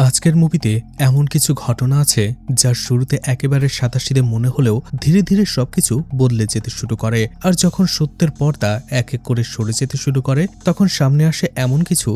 আজকের মুভিতে এমন কিছু ঘটনা আছে যার শুরুতে একেবারে সাদাসিধে মনে হলেও ধীরে ধীরে সবকিছু বদলে যেতে শুরু করে। আর যখন সত্যের পর্দা এক এক করে সরে যেতে শুরু করে তখন সামনে আসে এমন কিছু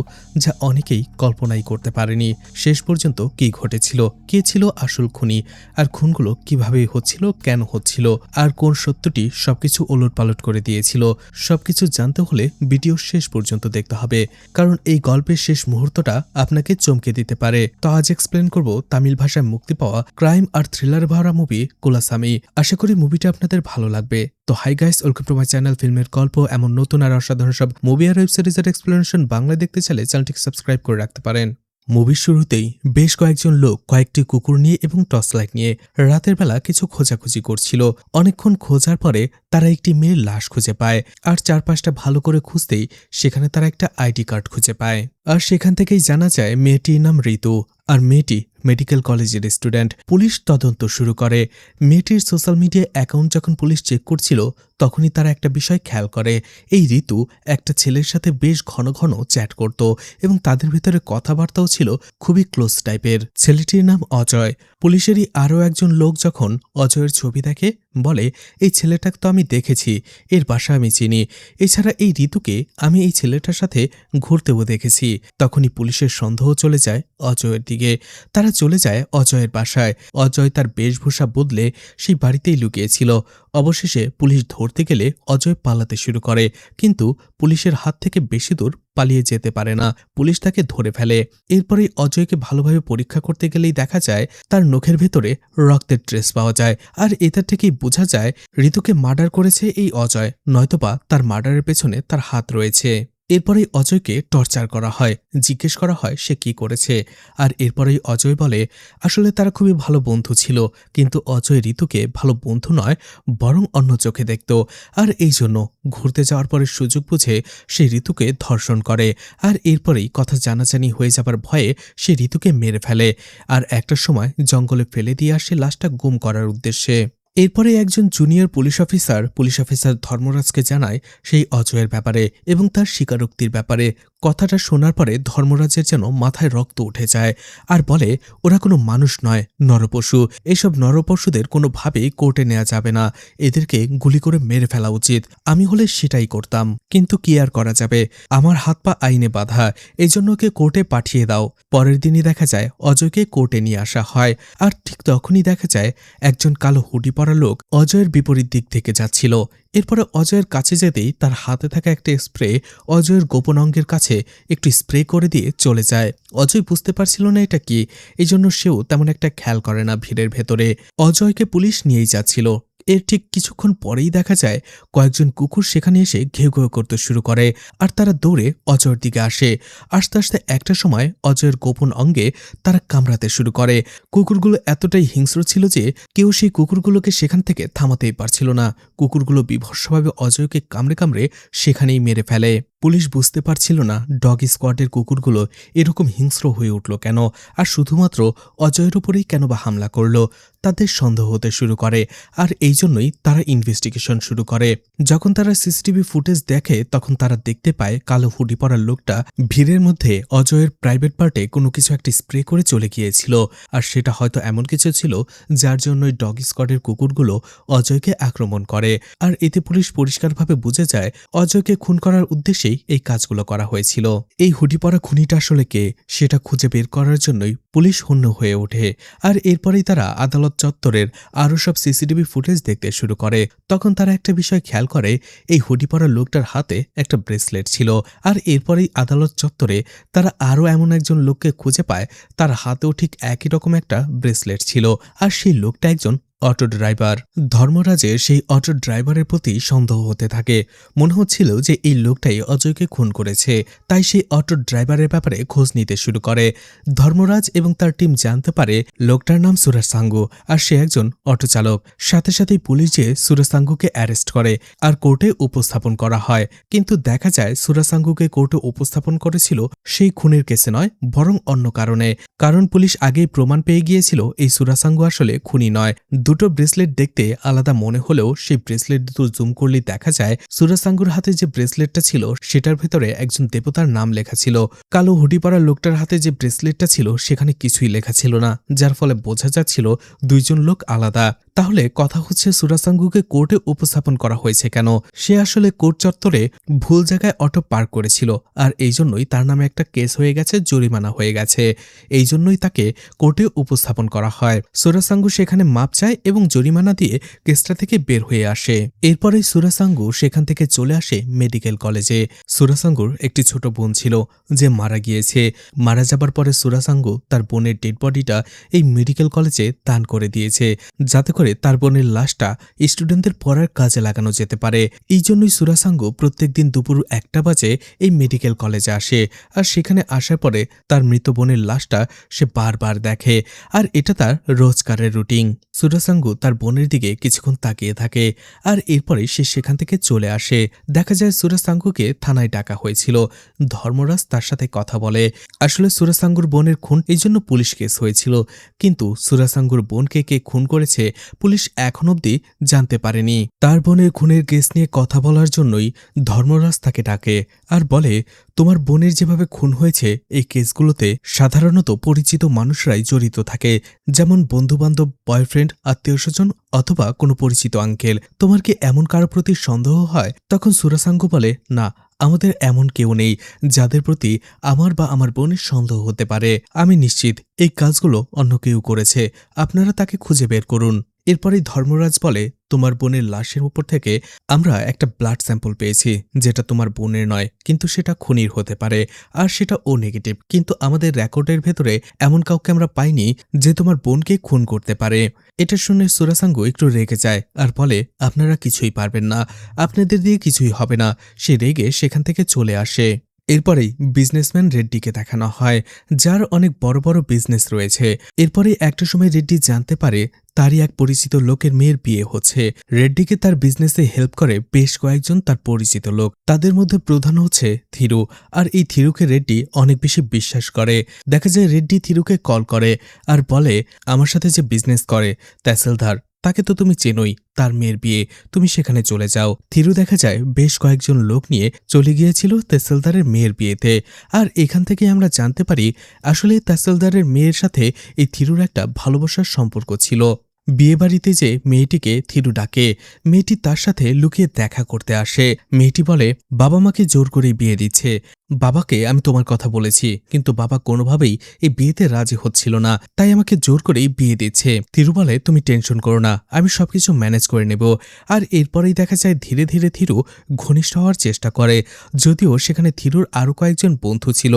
যা অনেকেই কল্পনাই করতে পারেনি। শেষ পর্যন্ত কি ঘটেছিল, কে ছিল আসল খুনি, আর খুনগুলো কিভাবে হচ্ছিল, কেন হচ্ছিল, আর কোন সত্যটি সবকিছু ওলটপালট করে দিয়েছিল। সবকিছু জানতে হলে ভিডিও শেষ পর্যন্ত দেখতে হবে, কারণ এই গল্পের শেষ মুহূর্তটা আপনাকে চমকে দিতে পারে। তো আজ এক্সপ্লেন করব তামিল ভাষায় মুক্তি পাওয়া ক্রাইম আর থ্রিলার ভরা মুভি কুলাসামি। আশা করি মুভিটা আপনাদের ভালো লাগবে। তো hi guys, welcome to my channel ফিল্মের গল্প। এমন নতুন আর অসাধারণ সব মুভি আর ওয়েব সিরিজের এক্সপ্লেনেশন বাংলা দেখতে চাইলে চ্যানেলটিকে সাবস্ক্রাইব করে রাখতে পারেন। মুভির শুরুতেই বেশ কয়েকজন লোক কয়েকটি কুকুর নিয়ে এবং টর্চ লাইট নিয়ে রাতের বেলা কিছু খোঁজাখুঁজি করছিল। অনেকক্ষণ খোঁজার পরে তারা একটি মেয়ের লাশ খুঁজে পায়, আর চারপাশটা ভালো করে খুঁজতেই সেখানে তারা একটা আইডি কার্ড খুঁজে পায়। আর সেখান থেকেই জানা যায় মেয়েটির নাম ঋতু, আর মেয়েটি মেডিকেল কলেজের স্টুডেন্ট। পুলিশ তদন্ত শুরু করে। মেয়েটির সোশ্যাল মিডিয়া অ্যাকাউন্ট যখন পুলিশ চেক করছিল তখনই তারা একটা বিষয় খেয়াল করে, এই ঋতু একটা ছেলের সাথে বেশ ঘন ঘন চ্যাট করত এবং তাদের ভিতরে কথাবার্তাও ছিল খুবই ক্লোজ টাইপের। ছেলেটির নাম অজয়। পুলিশেরই আরও একজন লোক যখন অজয়ের ছবি দেখে বলে, এই ছেলেটাকে তো আমি দেখেছি, এর বাসা আমি চিনি, এছাড়া এই ঋতুকে আমি এই ছেলেটার সাথে ঘুরতেও দেখেছি। তখনই পুলিশের সন্দেহ চলে যায় অজয়ের দিকে। তারা চলে যায় অজয়ের বাসায়। অজয় তার বেশভূষা বদলে সেই বাড়িতেই লুকিয়েছিল। অবশেষে পুলিশ ধরতে গেলে অজয় পালাতে শুরু করে, কিন্তু পুলিশের হাত থেকে বেশি দূর পালিয়ে যেতে পারে না। পুলিশ তাকে ধরে ফেলে। এরপরেই অজয়কে ভালোভাবে পরীক্ষা করতে গেলেই দেখা যায় তার নখের ভেতরে রক্তের ট্রেস পাওয়া যায়। আর এটা থেকেই বোঝা যায় ঋতুকে মার্ডার করেছে এই অজয়, নয়তোবা তার মার্ডারের পেছনে তার হাত রয়েছে। এরপরেই অজয়কে টর্চার করা হয়, জিজ্ঞেস করা হয় সে কি করেছে। আর এরপরেই অজয় বলে আসলে তারা খুবই ভালো বন্ধু ছিল, কিন্তু অজয় ঋতুকে ভালো বন্ধু নয় বরং অন্য চোখে দেখত। আর এই জন্য ঘুরতে যাওয়ার পরে সুযোগ বুঝে সে ঋতুকে ধর্ষণ করে। আর এরপরেই কথা জানাজানি হয়ে যাবার ভয়ে সে ঋতুকে মেরে ফেলে, আর একটা সময় জঙ্গলে ফেলে দিয়ে আসে লাশটা গুম করার উদ্দেশ্যে। এরপরে একজন জুনিয়র পুলিশ অফিসার ধর্মরাজকে জানায় সেই অজয়ের ব্যাপারে এবং তার স্বীকারোক্তির ব্যাপারে। কথাটা শোনার পরে ধর্মরাজের যেন মাথায় রক্ত উঠে যায়, আর বলে ওরা কোনো মানুষ নয়, নরপশু। এসব নরপশুদের কোনোভাবেই কোর্টে নেওয়া যাবে না, এদেরকে গুলি করে মেরে ফেলা উচিত। আমি হলে সেটাই করতাম, কিন্তু কি আর করা যাবে, আমার হাত পা আইনে বাঁধা, এজন্য ওকে কোর্টে পাঠিয়ে দাও। পরের দিনই দেখা যায় অজয়কে কোর্টে নিয়ে আসা হয়। আর ঠিক তখনই দেখা যায় একজন কালো হুডি পরা লোক অজয়ের বিপরীত দিক থেকে যাচ্ছিল। এরপরে অজয়ের কাছে যেতেই তার হাতে থাকা একটা স্প্রে অজয়ের গোপন অঙ্গের কাছে একটু স্প্রে করে দিয়ে চলে যায়। অজয় বুঝতে পারছিল না এটা কি, এই জন্য সেও তেমন একটা খেয়াল করে না ভিড়ের ভেতরে। অজয়কে পুলিশ নিয়েই যাচ্ছিল। এর ঠিক কিছুক্ষণ পরেই দেখা যায় কয়েকজন কুকুর সেখানে এসে ঘেউ ঘেউ করতে শুরু করে, আর তারা দৌড়ে অজয়ের দিকে আসে। আস্তে আস্তে একটা সময় অজয়ের গোপন অঙ্গে তারা কামড়াতে শুরু করে। কুকুরগুলো এতটাই হিংস্র ছিল যে কেউ সেই কুকুরগুলোকে সেখান থেকে থামাতেই পারছিল না। কুকুরগুলো বিভৎসভাবে অজয়কে কামড়ে কামড়ে সেখানেই মেরে ফেলে। পুলিশ বুঝতে পারছিল না ডগ স্কোয়াডের কুকুরগুলো এরকম হিংস্র হয়ে উঠল কেন, আর শুধুমাত্র অজয়ের উপরেই কেন বা হামলা করল। তাদের সন্দেহ হতে শুরু করে, আর এই জন্যই তারা ইনভেস্টিগেশন শুরু করে। যখন তারা সিসিটিভি ফুটেজ দেখে তখন তারা দেখতে পায় কালো হুডি পরা লোকটা ভিড়ের মধ্যে অজয়ের প্রাইভেট পার্টে কোনো কিছু একটা স্প্রে করে চলে গিয়েছিল, আর সেটা হয়তো এমন কিছু ছিল যার জন্যই ডগ স্কোয়াডের কুকুরগুলো অজয়কে আক্রমণ করে। আর এতে পুলিশ পরিষ্কারভাবে বুঝে যায় অজয়কে খুন করার উদ্দেশ্যেই এই কাজগুলো করা হয়েছিল। এই হুডি পরা খুনিটা আসলে কে সেটা খুঁজে বের করার জন্যই পুলিশ হন্য হয়ে ওঠে। আর এরপরেই তারা আদালত চত্বরের আরও সব সিসিটিভি ফুটেজ দেখতে শুরু করে। তখন তারা একটা বিষয় খেয়াল করে, এই হুডি পরা লোকটার হাতে একটা ব্রেসলেট ছিল। আর এরপরেই আদালত চত্বরে তারা আরও এমন একজন লোককে খুঁজে পায়, তার হাতেও ঠিক একই রকম একটা ব্রেসলেট ছিল, আর সেই লোকটা একজন অটো ড্রাইভার। ধর্মরাজের সেই অটো ড্রাইভারের প্রতি সন্দেহ হতে থাকে। মনে হচ্ছিল যে এই লোকটাই অজয়কে খুন করেছে, তাই সেই অটো ড্রাইভারের ব্যাপারে খোঁজ নিতে শুরু করে। ধর্মরাজ এবং তার টিম জানতে পারে লোকটার নাম সুরেশাঙ্গু, আর সে একজন অটো চালক। সাথে সাথেই পুলিশ যে সুরেশাঙ্গুকে অ্যারেস্ট করে আর কোর্টে উপস্থাপন করা হয়, কিন্তু দেখা যায় সুরেশাঙ্গুকে কোর্টে উপস্থাপন করেছিল সেই খুনের কেসে নয় বরং অন্য কারণে। কারণ পুলিশ আগেই প্রমাণ পেয়ে গিয়েছিল এই সুরেশাঙ্গু আসলে খুনি নয়। দুটো ব্রেসলেট দেখতে আলাদা মনে হলেও সেই ব্রেসলেট দুটো জুম করলে দেখা যায় সুরাসাঙ্গুর হাতে যে ব্রেসলেটটা ছিল সেটার ভেতরে একজন দেবতার নাম লেখা ছিল। কালো হুডি পরা লোকটার হাতে যে ব্রেসলেটটা ছিল সেখানে কিছুই লেখা ছিল না, যার ফলে বোঝা যাচ্ছিল দুইজন লোক আলাদা। তাহলে কথা হচ্ছে সুরাসাঙ্গুকে কোর্টে উপস্থাপন করা হয়েছে কেন? সে আসলে কোর্ট চত্বরে ভুল জায়গায় অটো পার্ক করেছিল, আর এই জন্যই তার নামে একটা কেস হয়ে গেছে, জরিমানা হয়ে গেছে। এই জন্যই তাকে কোর্টে উপস্থাপন করা হয়। সুরাসাঙ্গু সেখানে মাপ চায় এবং জরিমানা দিয়ে কেসটা থেকে বের হয়ে আসে। এরপরে সুরাসাঙ্গু সেখান থেকে চলে আসে মেডিকেল কলেজে। সুরাসাঙ্গুর একটি ছোট বোন ছিল যে মারা গিয়েছে। মারা যাবার পরে সুরাসাঙ্গু তার বোনের ডেড বডিটা এই মেডিকেল কলেজে দান করে দিয়েছে, যাতে করে তার বোনের লাশটা স্টুডেন্টদের পড়ার কাজে লাগানো যেতে পারে। এই জন্যই সুরাসাঙ্গু প্রত্যেকদিন দুপুর 1টা বাজে এই মেডিকেল কলেজে আসে, আর সেখানে আসার পরে তার মৃত বোনের লাশটা সে বারবার দেখে, আর এটা তার রোজকারের রুটিন। সুরাসাঙ্গু তার বোনের দিকে কিছুক্ষণ তাকিয়ে থাকে, আর এরপরে সে সেখান থেকে চলে আসে। দেখা যায় সুরাসাঙ্গুকে থানায় ডাকা হয়েছিল। ধর্মরাজ তার সাথে কথা বলে। আসলে সুরাসাঙ্গুর বোনের খুন এই জন্য পুলিশ কেস হয়েছিল, কিন্তু সুরাসাঙ্গুর বোনকে কে খুন করেছে পুলিশ এখন অবধি জানতে পারেনি। তার বোনের খুনের কেস নিয়ে কথা বলার জন্যই ধর্মরাজ তাকে ডাকে আর বলে, তোমার বোনের যেভাবে খুন হয়েছে এই কেসগুলোতে সাধারণত পরিচিত মানুষরাই জড়িত থাকে, যেমন বন্ধুবান্ধব, বয়ফ্রেন্ড, আত্মীয়স্বজন অথবা কোনো পরিচিত আঙ্কেল। তোমার কি এমন কারো প্রতি সন্দেহ হয়? তখন সুরাসাঙ্গু বলে, না, আমাদের এমন কেউ নেই যাদের প্রতি আমার বা আমার বোনের সন্দেহ হতে পারে। আমি নিশ্চিত এই কাজগুলো অন্য কেউ করেছে, আপনারা তাকে খুঁজে বের করুন। এরপরেই ধর্মরাজ বলে, তোমার বোনের লাশের উপর থেকে আমরা একটা ব্লাড স্যাম্পল পেয়েছি, যেটা তোমার বোনের নয়, কিন্তু সেটা খুনির হতে পারে, আর সেটা ও নেগেটিভ। কিন্তু আমাদের রেকর্ডের ভেতরে এমন কাউকে আমরা পাইনি যে তোমার বোনকে খুন করতে পারে। এটা শুনে সুরাসাঙ্গু একটু রেগে যায় আর বলে, আপনারা কিছুই পারবেন না, আপনাদের দিয়ে কিছুই হবে না। সে রেগে সেখান থেকে চলে আসে। এরপরেই বিজনেসম্যান রেড্ডিকে দেখানো হয়, যার অনেক বড় বড় বিজনেস রয়েছে। এরপরে একটা সময় রেড্ডি জানতে পারে তারই এক পরিচিত লোকের মেয়ের বিয়ে হচ্ছে। রেড্ডিকে তার বিজনেসে হেল্প করে বেশ কয়েকজন তার পরিচিত লোক। তাদের মধ্যে প্রধান হচ্ছে থিরু, আর এই থিরুকে রেড্ডি অনেক বেশি বিশ্বাস করে। দেখা যায় রেড্ডি থিরুকে কল করে আর বলে, আমার সাথে যে বিজনেস করে তহসিলদার, তাকে তো তুমি চেনোই, তার মেয়ের বিয়ে, তুমি সেখানে চলে যাও। থিরু দেখা যায় বেশ কয়েকজন লোক নিয়ে চলে গিয়েছিল তহসিলদারের মেয়ের বিয়েতে। আর এখান থেকে আমরা জানতে পারি আসলে তহসিলদারের মেয়ের সাথে এই থিরুর একটা ভালোবাসার সম্পর্ক ছিল। বিয়েবাড়িতে যে মেয়েটিকে থিরু ডাকে, মেয়েটি তার সাথে লুকিয়ে দেখা করতে আসে। মেয়েটি বলে, বাবা মাকে জোর করে বিয়ে দিচ্ছে, বাবাকে আমি তোমার কথা বলেছি, কিন্তু বাবা কোনোভাবেই এই বিয়েতে রাজি হচ্ছিল না, তাই আমাকে জোর করেই বিয়ে দিচ্ছে। থিরু বলে, তুমি টেনশন করো না, আমি সবকিছু ম্যানেজ করে নেব। আর এরপরেই দেখা যায় ধীরে ধীরে থিরু ঘনিষ্ঠ হওয়ার চেষ্টা করে, যদিও সেখানে থিরুর আরও কয়েকজন বন্ধু ছিল।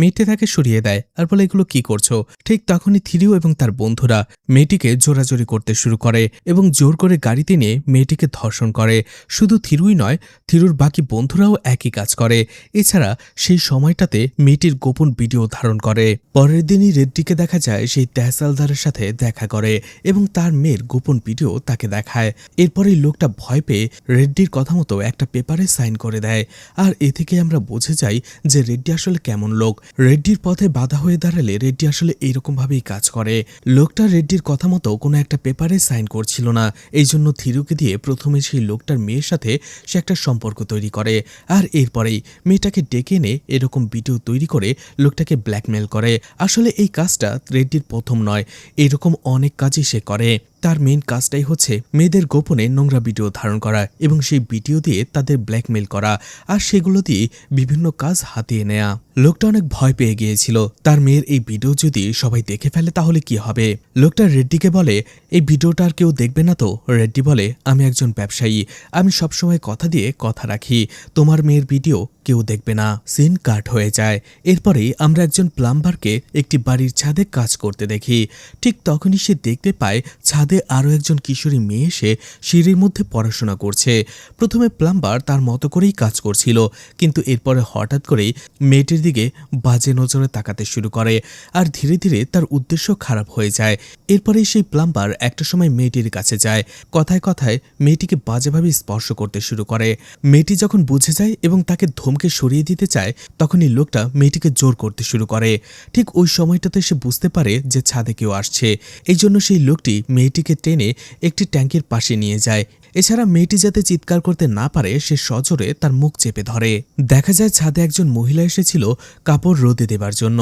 মেয়েটি তাকে সরিয়ে দেয় আর বলে, এগুলো কি করছো? ঠিক তখনই থিরু এবং তার বন্ধুরা মেয়েটিকে জোরাজোরি করতে শুরু করে এবং জোর করে গাড়িতে নিয়ে মেয়েটিকে ধর্ষণ করে। শুধু থিরুই নয়, থিরুর বাকি বন্ধুরাও একই কাজ করে। এছাড়া সেই সময়টাতে মেয়েটির গোপন ভিডিও ধারণ করে। পরের দিনই রেড্ডিকে দেখা যায় সেই তহসিলদারের সাথে দেখা করে এবং তার মেয়ের গোপন ভিডিও তাকে দেখায়। এরপরেই লোকটা ভয় পেয়ে রেড্ডির কথা মতো একটা পেপারে সাইন করে দেয়। আর এ থেকে আমরা বুঝে যাই যে রেড্ডি আসলে কেমন লোক। রেড্ডির পথে বাধা হয়ে দাঁড়ালে রেড্ডি আসলে এইরকমভাবেই কাজ করে। লোকটা রেড্ডির কথা মতো কোনো একটা পেপারে সাইন করছিল না, এই জন্য থিরুকে দিয়ে প্রথমে সেই লোকটার মেয়ের সাথে সে একটা সম্পর্ক তৈরি করে। আর এরপরেই মেয়েটাকে ডেকে এনে এরকম ভিডিও তৈরি করে লোকটাকে ব্ল্যাকমেল করে। আসলে এই কাজটা রেড্ডির প্রথম নয়, এরকম অনেক কাজই সে করে। তার মেইন কাজটাই হচ্ছে মেয়েদের গোপনে নোংরা ভিডিও ধারণ করা এবং সেই ভিডিও দিয়ে তাদের ব্ল্যাকমেল করা, আর সেগুলো দিয়ে বিভিন্ন কাজ হাতিয়ে নেয়া। লোকটা অনেক ভয় পেয়ে গিয়েছিল, তার মেয়ের এই ভিডিও যদি সবাই দেখে ফেলে তাহলে কি হবে। লোকটা রেড্ডিকে বলে, এই ভিডিওটা আর কেউ দেখবে না তো? রেড্ডি বলে, আমি একজন ব্যবসায়ী, আমি সবসময় কথা দিয়ে কথা রাখি, তোমার মেয়ের ভিডিও কেউ দেখবে না। সিন কাট হয়ে যায়। এরপরেই আমরা একজন প্লাম্বারকে একটি বাড়ির ছাদে কাজ করতে দেখি। ঠিক তখনই সে দেখতে পায় ছাদে আরও একজন কিশোরী মেয়ে এসে সিঁড়ির মধ্যে পড়াশোনা করছে। প্রথমে প্লাম্বার তার মতো করেই কাজ করছিল, কিন্তু এরপরে হঠাৎ করেই মেয়েটির দিকে বাজে নজরে তাকাতে শুরু করে, আর ধীরে ধীরে তার উদ্দেশ্য খারাপ হয়ে যায়। এরপরে সেই প্লাম্বার একটা সময় মেয়েটির কাছে যায়, কথায় কথায় মেয়েটিকে বাজেভাবে স্পর্শ করতে শুরু করে। মেয়েটি যখন বুঝে যায় এবং তাকে ধমকে সরিয়ে দিতে চায়, তখনই লোকটা মেয়েটিকে জোর করতে শুরু করে। ঠিক ওই সময়টাতে সে বুঝতে পারে যে ছাদে কেউ আসছে, এই জন্য সেই লোকটি মেয়েটি মেয়েটিকে টেনে একটি ট্যাঙ্কের পাশে নিয়ে যায়। এছাড়া মেয়েটি যাতে চিৎকার করতে না পারে সে সজোরে তার মুখ চেপে ধরে। দেখা যায় ছাদে একজন মহিলা এসেছিল কাপড় রোদে দেবার জন্য,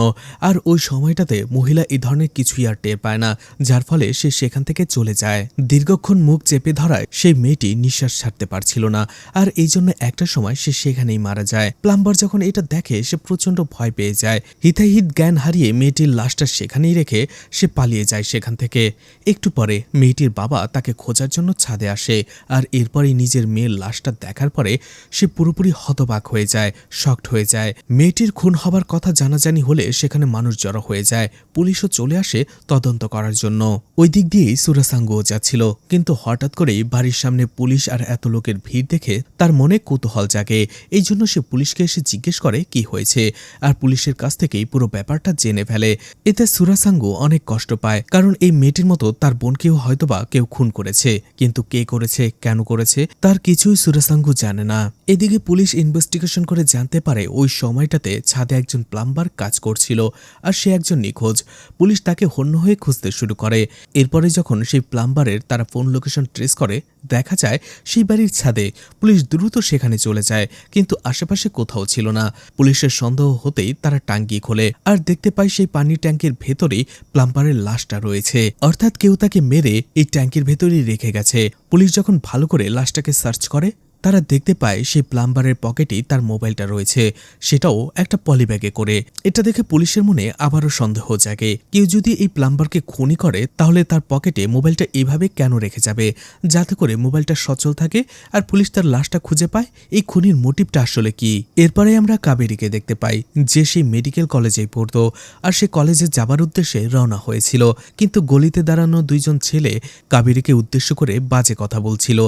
আর ওই সময়টাতে মহিলা এই ধরনের কিছুই আর টের পায় না, যার ফলে সে সেখান থেকে চলে যায়। দীর্ঘক্ষণ মুখ চেপে ধরায় সেই মেয়েটি নিঃশ্বাস ছাড়তে পারছিল না, আর এই জন্য একটা সময় সে সেখানেই মারা যায়। প্লাম্বার যখন এটা দেখে সে প্রচন্ড ভয় পেয়ে যায়। হিতাহিত জ্ঞান হারিয়ে মেয়েটির লাশটা সেখানেই রেখে সে পালিয়ে যায় সেখান থেকে। একটু পরে মেয়েটির বাবা তাকে খোঁজার জন্য ছাদে আসে, আর এরপরই নিজের মেয়ের লাশটা দেখার পরে সে পুরোপুরি হতবাক হয়ে যায়, শকড হয়ে যায়। মেয়েটির খুন হবার কথা জানাজানি হলে সেখানে মানুষ জড়ো হয়ে যায়। পুলিশও চলে আসে তদন্ত করার জন্য। ওই দিক দিয়েই সুরাসাঙ্গুও যাচ্ছিল, কিন্তু হঠাৎ করেই বাড়ির সামনে পুলিশ আর এত লোকের ভিড় দেখে তার মনে কৌতূহল জাগে। এই জন্য সে পুলিশকে এসে জিজ্ঞেস করে কি হয়েছে, আর পুলিশের কাছ থেকেই পুরো ব্যাপারটা জেনে ফেলে। এতে সুরাসাঙ্গু অনেক কষ্ট পায়, কারণ এই মেয়েটির মতো তার বোনকেও হয়তোবা কেউ খুন করেছে, কিন্তু কে করেছে, কেন করেছে তার কিছুই সুরাসাঙ্গু জানে না। এদিকে পুলিশ ইনভেস্টিগেশন করে জানতে পারে ওই সময়টাতে ছাদে একজন প্লাম্বার কাজ করছিল, আর সে একজন নিখোঁজ। পুলিশ তাকে হন্য হয়ে খুঁজতে শুরু করে। এরপরে যখন সেই প্লাম্বারের তারা ফোন লোকেশন ট্রেস করে, দেখা যায় সেই বাড়ির ছাদে। পুলিশ দ্রুত সেখানে চলে যায়, কিন্তু আশেপাশে কোথাও ছিল না। পুলিশের সন্দেহ হতেই তারা টাঙ্কি খোলে, আর দেখতে পায় সেই পানির ট্যাঙ্কের ভেতরেই প্লাম্বারের লাশটা রয়েছে, অর্থাৎ কেউ তাকে মেরে এই ট্যাঙ্কের ভেতরেই রেখে গেছে। পুলিশ যখন ভালো করে লাশটাকে সার্চ করে, তারা দেখতে পায় সেই প্লাম্বারের পকেটেই তার মোবাইলটা রয়েছে, সেটাও একটা পলিব্যাগে করে। এটা দেখে পুলিশের মনে আবারও সন্দেহ জাগে, কেউ যদি এই প্লাম্বারকে খুনি করে তাহলে তার পকেটে মোবাইলটা এভাবে কেন রেখে যাবে, যাতে করে মোবাইলটা সচল থাকে আর পুলিশ তার লাশটা খুঁজে পায়। এই খুনির মোটিভটা আসলে কি? এরপরে আমরা কাবেরীকে দেখতে পাই, যে সেই মেডিকেল কলেজেই পড়তো, আর সে কলেজে যাবার উদ্দেশ্যে রওনা হয়েছিল, কিন্তু গলিতে দাঁড়ানো দুইজন ছেলে কাবেরীকে উদ্দেশ্য করে বাজে কথা বলছিল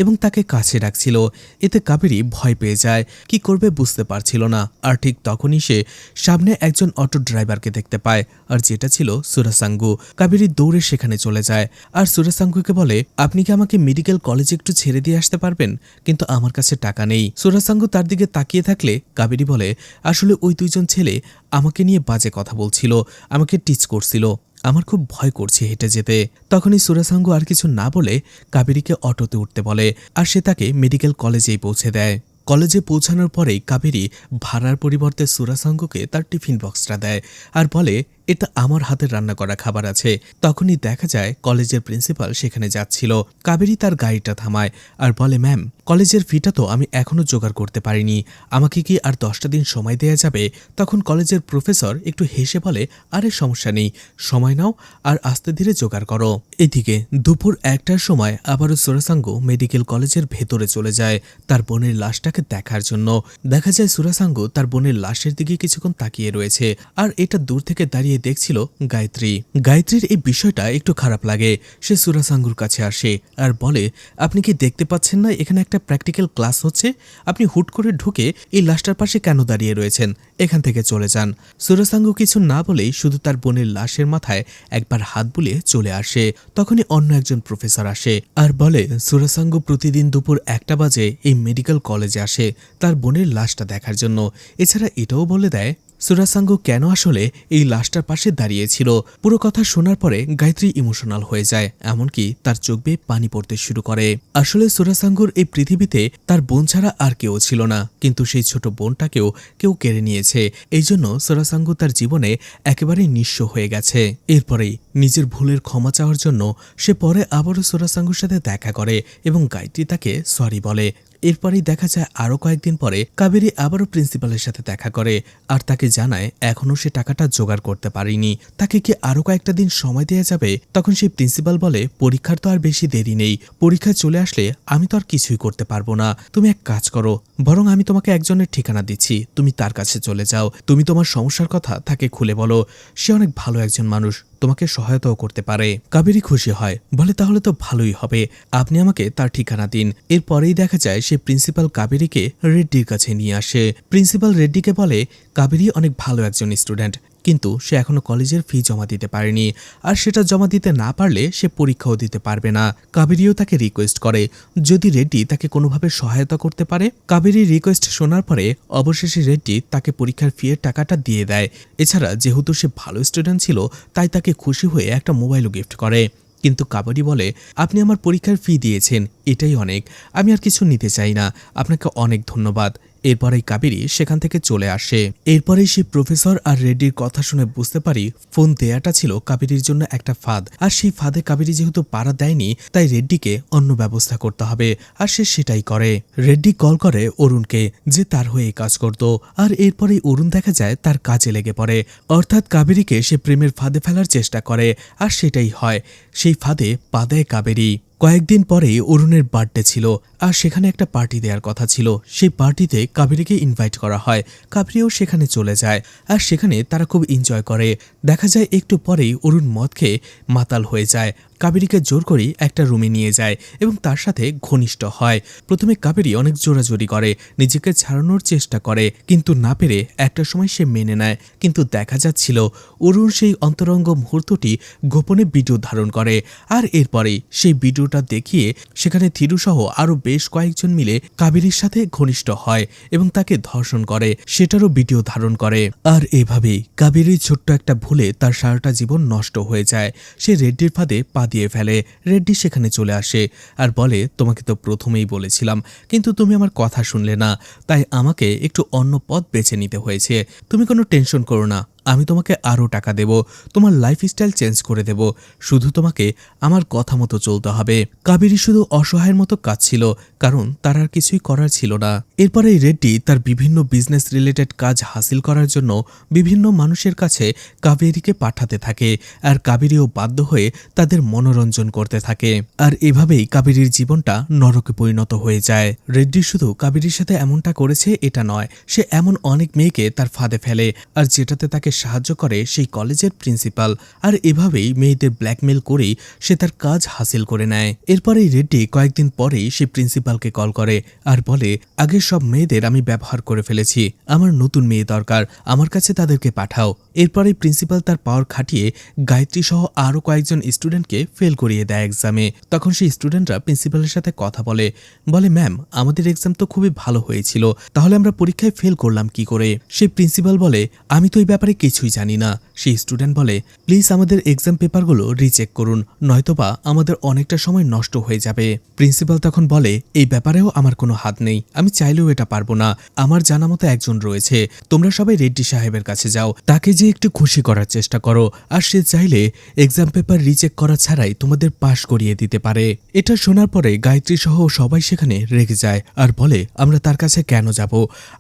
এবং তাকে কাছে ডাকছিল। এতে কাবেরী ভয় পেয়ে যায়, কি করবে বুঝতে পারছিল না। আর ঠিক তখনই সে সামনে একজন অটো ড্রাইভারকে দেখতে পায়, আর যেটা ছিল সুরাসাঙ্গু। কাবেরী দৌড়ে সেখানে চলে যায়, আর সুরাসাঙ্গুকে বলে, আপনি কি আমাকে মেডিকেল কলেজে একটু ছেড়ে দিয়ে আসতে পারবেন? কিন্তু আমার কাছে টাকা নেই। সুরাসাঙ্গু তার দিকে তাকিয়ে থাকলে কাবেরী বলে, আসলে ওই দুইজন ছেলে আমাকে নিয়ে বাজে কথা বলছিল, আমাকে টিচ করছিল, আমার খুব ভয় করছে হেঁটে যেতে। তখনই সুরাসাঙ্গু আর কিছু না বলে কাবেরীকে অটোতে উঠতে বলে, আর সে তাকে মেডিকেল কলেজেই পৌঁছে দেয়। কলেজে পৌঁছানোর পরেই কাবেরী ভাড়ার পরিবর্তে সুরাসাঙ্গুকে তার টিফিন বক্সটা দেয়, আর বলে, এটা আমার হাতের রান্না করা খাবার আছে। তখনই দেখা যায় কলেজের প্রিন্সিপাল সেখানে যাচ্ছিল। কাবেরী তার গাড়িটা থামায় আর বলে, ম্যাম, কলেজের ফিটা তো আমি এখনো জোগাড় করতে পারিনি, আমাকে কি আর 10টা দিন সময় দেয়া যাবে? তখন কলেজের প্রফেসর একটু হেসে বলে, আরে সমস্যা নেই, সময় নাও আর আস্তে ধীরে জোগাড় করো। এদিকে দুপুর 1টার সময় আবারও সুরাসাঙ্গু মেডিকেল কলেজের ভেতরে চলে যায় তার বোনের লাশটাকে দেখার জন্য। দেখা যায় সুরাসাঙ্গু তার বোনের লাশের দিকে কিছুক্ষণ তাকিয়ে রয়েছে, আর এটা দূর থেকে দাঁড়িয়ে দেখছিল গায়ত্রী। গায়ত্রীর এই বিষয়টা একটু খারাপ লাগে। সে সুরাসাঙ্গুর কাছে আসে আর বলে, আপনি কি দেখতে পাচ্ছেন না এখানে একটা প্র্যাকটিক্যাল ক্লাস হচ্ছে? আপনি হুট করে ঢুকে এই লাশটার পাশে কেন দাঁড়িয়ে রয়েছেন? এখান থেকে চলে যান। সুরাসাঙ্গু কিছু না বলেই শুধু তার বোনের লাশের মাথায় একবার হাত বুলিয়ে চলে আসে। তখনই অন্য একজন প্রফেসর আসে আর বলে, সুরাসাঙ্গু প্রতিদিন দুপুর 1টা বাজে এই মেডিকেল কলেজে আসে তার বোনের লাশটা দেখার জন্য। এছাড়া এটাও বলে দেয় সুরাসাঙ্গু কেন আসলে এই লাশটার পাশে দাঁড়িয়েছিল। পুরো কথা শোনার পরে গায়ত্রী ইমোশনাল হয়ে যায়, এমনকি তার চোখ বেয়ে পানি পড়তে শুরু করে। আসলে সুরাসাঙ্গুর এই পৃথিবীতে তার বোন ছাড়া আর কেউ ছিল না, কিন্তু সেই ছোট বোনটাকেও কেউ কেড়ে নিয়েছে। এই জন্য সুরাসাঙ্গু তার জীবনে একেবারে নিঃস্ব হয়ে গেছে। এরপরেই নিজের ভুলের ক্ষমা চাওয়ার জন্য সে পরে আবারও সুরাসাঙ্গুর সাথে দেখা করে এবং গায়ত্রী তাকে সরি বলে। এরপরেই দেখা যায় আরো কয়েকদিন পরে কাবেরী আবারও প্রিন্সিপালের সাথে দেখা করে আর তাকে জানায় এখনো সে টাকাটা জোগাড় করতে পারেনি, তাকে কি আরো কয়েকটা দিন সময় দেওয়া যাবে? তখন সেই প্রিন্সিপাল বলে, পরীক্ষার তো আর বেশি দেরি নেই, পরীক্ষা চলে আসলে আমি তো আর কিছুই করতে পারবো না। তুমি এক কাজ করো, বরং আমি তোমাকে একজনের ঠিকানা দিচ্ছি, তুমি তার কাছে চলে যাও, তুমি তোমার সমস্যার কথা তাকে খুলে বলো, সে অনেক ভালো একজন মানুষ, তোমাকে সহায়তাও করতে পারে। কাবেরী খুশি হয়, বলে তাহলে তো ভালোই হবে, আপনি আমাকে তার ঠিকানা দিন। এরপরেই দেখা যায় সে প্রিন্সিপাল কাবেরীকে রেড্ডির কাছে নিয়ে আসে। প্রিন্সিপাল রেড্ডিকে বলে, কাবেরী অনেক ভালো একজন স্টুডেন্ট, কিন্তু সে এখনো কলেজের ফি জমা দিতে পারেনি, আর সেটা জমা দিতে না পারলে সে পরীক্ষাও দিতে পারবে না। কাবেরীও তাকে রিকোয়েস্ট করে যদি রেড্ডি তাকে কোনোভাবে সহায়তা করতে পারে। কাবেরীর রিকোয়েস্ট শোনার পরে অবশেষে রেড্ডি তাকে পরীক্ষার ফি এর টাকাটা দিয়ে দেয়। এছাড়া যেহেতু সে ভালো স্টুডেন্ট ছিল তাই তাকে খুশি হয়ে একটা মোবাইলও গিফট করে। কিন্তু কাবেরী বলে, আপনি আমার পরীক্ষার ফি দিয়েছেন, এটাই অনেক, আমি আর কিছু নিতে চাই না, আপনাকে অনেক ধন্যবাদ। এরপরেই কাবেরী সেখান থেকে চলে আসে। এরপরেই সে প্রফেসর আর রেড্ডির কথা শুনে বুঝতে পারি ফোন দেয়াটা ছিল কাবেরীর জন্য একটা ফাঁদ, আর সেই ফাঁদে কাবেরী যেহেতু পাড়া দেয়নি তাই রেড্ডিকে অন্য ব্যবস্থা করতে হবে, আর সে সেটাই করে। রেড্ডি কল করে অরুণকে, যে তার হয়ে কাজ করত, আর এরপরেই অরুণ দেখা যায় তার কাজে লেগে পড়ে, অর্থাৎ কাবেরীকে সে প্রেমের ফাঁদে ফেলার চেষ্টা করে, আর সেটাই হয়, সেই ফাঁদে পা দেয় কাবেরী। কয়েকদিন পরেই অরুণের বার্থডে ছিল, আর সেখানে একটা পার্টি দেওয়ার কথা ছিল। সেই পার্টিতে কাবেরীকে ইনভাইট করা হয়, কাবেরীও সেখানে চলে যায়, আর সেখানে তারা খুব এনজয় করে। দেখা যায় একটু পরেই অরুণ মদ খেয়ে মাতাল হয়ে যায়, কাবেরীকে জোর করে একটা রুমে নিয়ে যায় এবং তার সাথে ঘনিষ্ঠ হয়। প্রথমে কাবেরী অনেক জোরাজোরি করে, নিজেকে ছাড়ানোর চেষ্টা করে, কিন্তু না পেরে একটা সময় সে মেনে নেয়। কিন্তু দেখা যাচ্ছিল অরুণ সেই অন্তরঙ্গ মুহূর্তটি গোপনে ভিডিও ধারণ করে, আর এরপরেই সেই ভিডিওটা দেখিয়ে সেখানে থিরুসহ আরও বেশ কয়েকজন মিলে কাবেরীর সাথে ঘনিষ্ঠ হয় এবং তাকে ধর্ষণ করে, সেটারও ভিডিও ধারণ করে। আর এভাবেই কাবেরীর ছোট্ট একটা ভুলে তার সারাটা জীবন নষ্ট হয়ে যায়। সে রেড্ডির ফাঁদে পা দিয়ে ফেলে। রেড্ডি সেখানে চলে আসে আর বলে, তোমাকে তো প্রথমেই বলেছিলাম, কিন্তু তুমি আমার কথা শুনলে না, তাই আমাকে একটু অন্য পথ বেছে নিতে হয়েছে। তুমি কোনো টেনশন করো না, আমি তোমাকে আরও টাকা দেব, তোমার লাইফস্টাইল চেঞ্জ করে দেব, শুধু তোমাকে আমার কথা মতো চলতে হবে। কাবেরী শুধু অসহায়ের মতো কাঁদছিল, কারণ তার আর কিছুই করার ছিল না। এরপরে রেড্ডি তার বিভিন্ন বিজনেস রিলেটেড কাজ হাসিল করার জন্য বিভিন্ন মানুষের কাছে কাবেরীকে পাঠাতে থাকে, আর কাবেরীও বাধ্য হয়ে তাদের মনোরঞ্জন করতে থাকে। আর এভাবেই কাবেরীর জীবনটা নরকে পরিণত হয়ে যায়। রেড্ডি শুধু কাবেরীর সাথে এমনটা করেছে এটা নয়, সে এমন অনেক মেয়েকে তার ফাঁদে ফেলে, আর যেটাতে তাকে সাহায্য করে সেই কলেজের প্রিন্সিপাল। আর এভাবেই মেয়েদের ব্ল্যাকমেল করেই সে তার কাজ হাসিল করে নেয়। এরপরেই রেড্ডি কয়েকদিন পরেই সে প্রিন্সিপালকে কল করে আর বলে, আগের সব মেয়েদের আমি ব্যবহার করে ফেলেছি, আমার নতুন মেয়ে দরকার, আমার কাছে তাদেরকে পাঠাও। এরপরেই প্রিন্সিপাল তার পাওয়ার খাটিয়ে গায়ত্রী সহ আরও কয়েকজন স্টুডেন্টকে ফেল করিয়ে দেয় এক্সামে। তখন সেই স্টুডেন্টরা প্রিন্সিপালের সাথে কথা বলে, ম্যাম আমাদের এক্সাম তো খুবই ভালো হয়েছিল, তাহলে আমরা পরীক্ষায় ফেল করলাম কি করে? সেই প্রিন্সিপাল বলে, আমি তো এই ব্যাপারে কিছুই জানি না। সেই স্টুডেন্ট বলে, প্লিজ আমাদের এক্সাম পেপারগুলো রিচেক করুন, নয়তোবা আমাদের অনেকটা সময় নষ্ট হয়ে যাবে। প্রিন্সিপাল তখন বলে, এই ব্যাপারেও আমার কোনো হাত নেই, আমি চাইলেও এটা পারবো না, আমার জানা মতো একজন রয়েছে, তোমরা সবাই রেড্ডি সাহেবের কাছে যাও, তাকে যে একটু খুশি করার চেষ্টা করো, আর সে চাইলে এক্সাম পেপার রিচেক করা ছাড়াই তোমাদের পাশ করিয়ে দিতে পারে। এটা শোনার পরে গায়ত্রী সহ সবাই সেখানে রেগে যায় আর বলে, আমরা তার কাছে কেন যাব?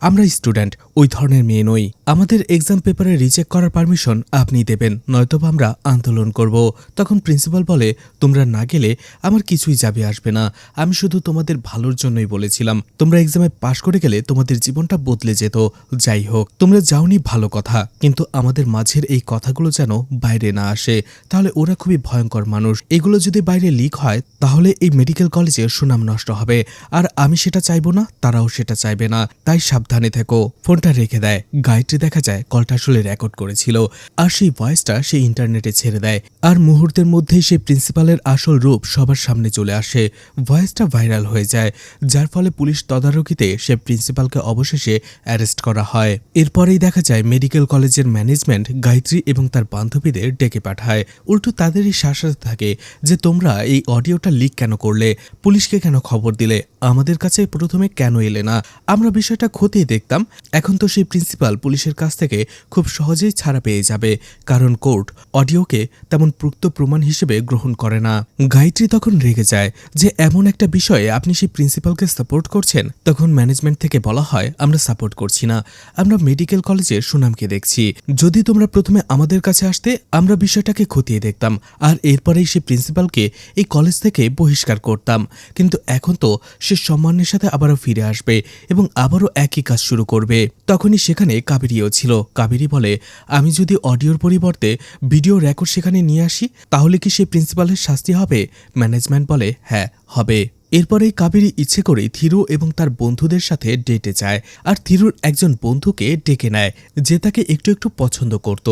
আমরা স্টুডেন্ট, ওই ধরনের মেয়ে নই, আমাদের এক্সাম পেপারে রিচেক করার পারমিশন আপনি দেবেন, নয়তোবা আমরা আন্দোলন করব। তখন প্রিন্সিপাল বলে, তোমরা না গেলে আমার কিছুই যাবে আসবে না, আমি শুধু তোমাদের ভালোর জন্যই বলেছিলাম, তোমরা এক্সামে পাশ করে গেলে তোমাদের জীবনটা বদলে যেত। যাই হোক, তোমরা যাওনি ভালো কথা, কিন্তু আমাদের মাঝের এই কথাগুলো যেন বাইরে না আসে, তাহলে ওরা খুবই ভয়ঙ্কর মানুষ, এগুলো যদি বাইরে লিক হয় তাহলে এই মেডিকেল কলেজের সুনাম নষ্ট হবে, আর আমি সেটা চাইবো না, তারাও সেটা চাইবে না, তাই সাবধানে থেকো। ফোনটা রেখে দেয়। গায়ত্রী দেখা যায় কলটা আসলে রেকর্ড করেছিল, আর সেই ভয়েসটা সে ইন্টারনেটে ছেড়ে দেয়, আর মুহূর্তের মধ্যেই সেই প্রিন্সিপালের আসল রূপ সবার সামনে চলে আসে। ভয়েসটা ভাইরাল হয়ে যায়, যার ফলে পুলিশ তদারকিতে সে প্রিন্সিপালকে অবশেষে অ্যারেস্ট করা হয়। এরপরেই দেখা যায় মেডিকেল কলেজের ম্যানেজমেন্ট গায়ত্রী এবং তার বান্ধবীদের ডেকে পাঠায়, উল্টো তাদেরই শাসাতে থাকে যে তোমরা এই অডিওটা লিক কেন করলে, পুলিশকে কেন খবর দিলে, আমাদের কাছে প্রথমে কেন এলে না, আমরা বিষয়টা খতিয়ে দেখতাম। এখন তো সেই প্রিন্সিপাল পুলিশের কাছ থেকে খুব সহজেই ছাড়া পেয়ে যাবে, কারণ কোর্ট অডিওকে তেমন প্রুক্ত প্রমাণ হিসেবে গ্রহণ করে না। গায়ত্রী তখন রেগে যায় যে এমন একটা বিষয়ে আপনি সেই প্রিন্সিপালকে সাপোর্ট করছেন। তখন ম্যানেজমেন্ট থেকে বলা হয়, আমরা সাপোর্ট করছি না, আমরা মেডিকেল কলেজের সুনামকে দেখছি, যদি তোমরা প্রথমে আমাদের কাছে আসতে আমরা বিষয়টাকে খতিয়ে দেখতাম, আর এরপরেই সে প্রিন্সিপালকে এই কলেজ থেকে বহিষ্কার করতাম। কিন্তু এখন তো সে সম্মানের সাথে আবারও ফিরে আসবে এবং আবারও একই কাজ শুরু করবে। তখনই সেখানে কাবেরীও ছিল। কাবেরী বলে, আমি যদি অডিওর পরিবর্তে ভিডিও রেকর্ড সেখানে নিয়ে আসি তাহলে কি সেই প্রিন্সিপালের শাস্তি হবে? ম্যানেজমেন্ট বলে, হ্যাঁ হবে। এরপরে কাবেরী ইচ্ছে করে থিরু এবং তার বন্ধুদের সাথে ডেটে যায় আর থিরুর একজন বন্ধুকে ডেকে নেয় যে তাকে একটু একটু পছন্দ করত।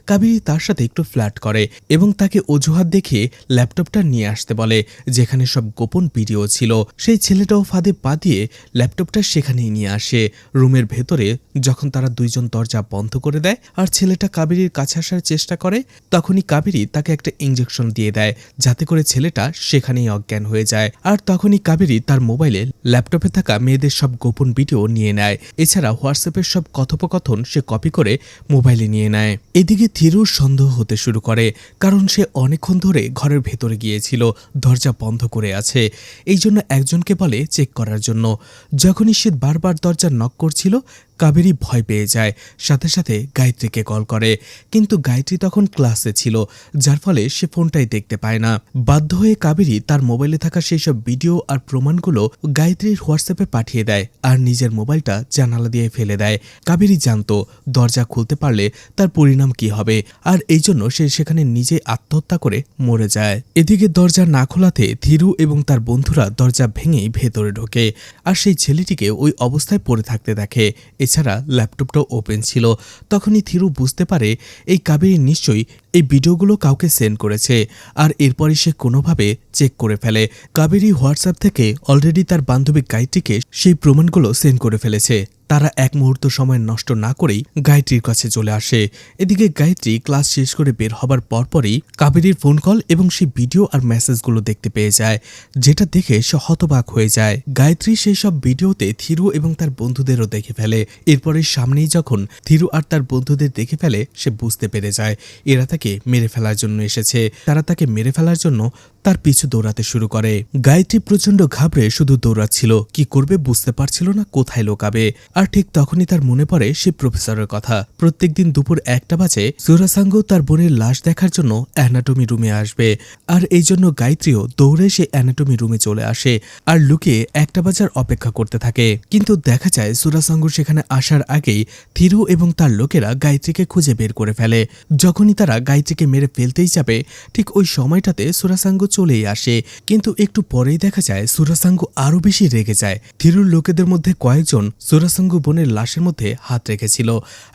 কাবেরী তার সাথে একটু ফ্ল্যার্ট করে এবং তাকে অজুহাত দেখিয়ে ল্যাপটপটা নিয়ে আসতে বলে যেখানে সব গোপন ভিডিও ছিল। সেই ছেলেটাও ফাঁদে পা দিয়ে ল্যাপটপটা সেখানেই নিয়ে আসে। রুমের ভেতরে যখন তারা দুইজন দরজা বন্ধ করে দেয় আর ছেলেটা কাবেরীর কাছে আসার চেষ্টা করে, তখনই কাবেরী তাকে একটা ইঞ্জেকশন দিয়ে দেয় যাতে করে ছেলেটা সেখানেই অজ্ঞান হয়ে যায়। আর তখনই কাবেরী তার মোবাইলে ল্যাপটপে থাকা মেয়েদের সব গোপন ভিডিও নিয়ে নেয়। এছাড়া হোয়াটসঅ্যাপের সব কথোপকথন সে কপি করে মোবাইলে নিয়ে নেয়। এদিকে থিরুর সন্দেহ হতে শুরু করে কারণ সে অনেকক্ষণ ধরে ঘরের ভেতরে গিয়েছিল, দরজা বন্ধ করে আছে। এই জন্য একজনকে বলে চেক করার জন্য। যখনই সে বারবার দরজা নক করছিল, কাবেরী ভয় পেয়ে যায়, সাথে সাথে গায়ত্রীকে কল করে। কিন্তু গায়ত্রী তখন ক্লাসে ছিল, যার ফলে সে ফোনটাই দেখতে পায় না। বাধ্য হয়ে কাবেরী তার মোবাইলে থাকা সেই সব ভিডিও আর প্রমাণগুলো গায়ত্রীর হোয়াটসঅ্যাপে পাঠিয়ে দেয় আর নিজের মোবাইলটা জানালা দিয়ে ফেলে দেয়। কাবেরী জানতো দরজা খুলতে পারলে তার পরিণাম কি হবে, আর এই জন্য সে সেখানে নিজে আত্মহত্যা করে মরে যায়। এদিকে দরজা না খোলাতে থিরু এবং তার বন্ধুরা দরজা ভেঙেই ভেতরে ঢোকে আর সেই ছেলেটিকে ওই অবস্থায় পড়ে থাকতে দেখে। এছাড়া ল্যাপটপটাও ওপেন ছিল। তখনই থিরু বুঝতে পারে এই কাবেরী নিশ্চয়ই এই ভিডিওগুলো কাউকে সেন্ড করেছে আর এরপরই সে কোনোভাবে চেক করে ফেলে। কাবেরী হোয়াটসঅ্যাপ থেকে অলরেডি তার বান্ধবী গায়ত্রীকে সেই প্রমাণগুলো সেন্ড করে ফেলেছে। তারা এক মুহূর্ত সময় নষ্ট না করেই গায়ত্রীর কাছে চলে আসে। এদিকে গায়ত্রী ক্লাস শেষ করে বের হবার পরপরই কাবেরীর ফোন কল এবং সেই ভিডিও আর মেসেজগুলো দেখতে পেয়ে যায়, যেটা দেখে সে হতবাক হয়ে যায়। গায়ত্রী সেই সব ভিডিওতে থিরু এবং তার বন্ধুদেরও দেখে ফেলে। এরপরে সামনেই যখন থিরু আর তার বন্ধুদের দেখে ফেলে, সে বুঝতে পেরে যায় এরা তাকে মেরে ফেলার জন্য এসেছে। তারা তাকে মেরে ফেলার জন্য তার পিছু দৌড়াতে শুরু করে। গায়ত্রী প্রচন্ড ঘাবড়ে শুধু দৌড়াচ্ছিল, কি করবে বুঝতে পারছিল না, কোথায় লোকাবে। আর ঠিক তখনই তার মনে পড়ে সে প্রফেসরের কথা। প্রত্যেকদিন দুপুর 1টা বাজে সুরাসাঙ্গ তার বোনের লাশ দেখার জন্য অ্যানাটমি রুমে আসবে, আর এই জন্য গায়ত্রীও দৌড়ে সে অ্যানাটমি রুমে চলে আসে আর লুকিয়ে 1টা বাজার অপেক্ষা করতে থাকে। কিন্তু দেখা যায় সুরাসাঙ্গ সেখানে আসার আগেই থিরু এবং তার লোকেরা গায়ত্রীকে খুঁজে বের করে ফেলে। যখনই তারা গায়ত্রীকে মেরে ফেলতেই যাবে, ঠিক ওই সময়টাতে সুরাসাঙ্গ চলেই আসে। কিন্তু একটু পরেই দেখা যায় সুরাসাঙ্গ আরো বেশি রেগে যায়। থিরুর লোকেদের মধ্যে কয়েকজন সুরাসাঙ্গ বোনের লাশের মধ্যে হাত রেখেছিল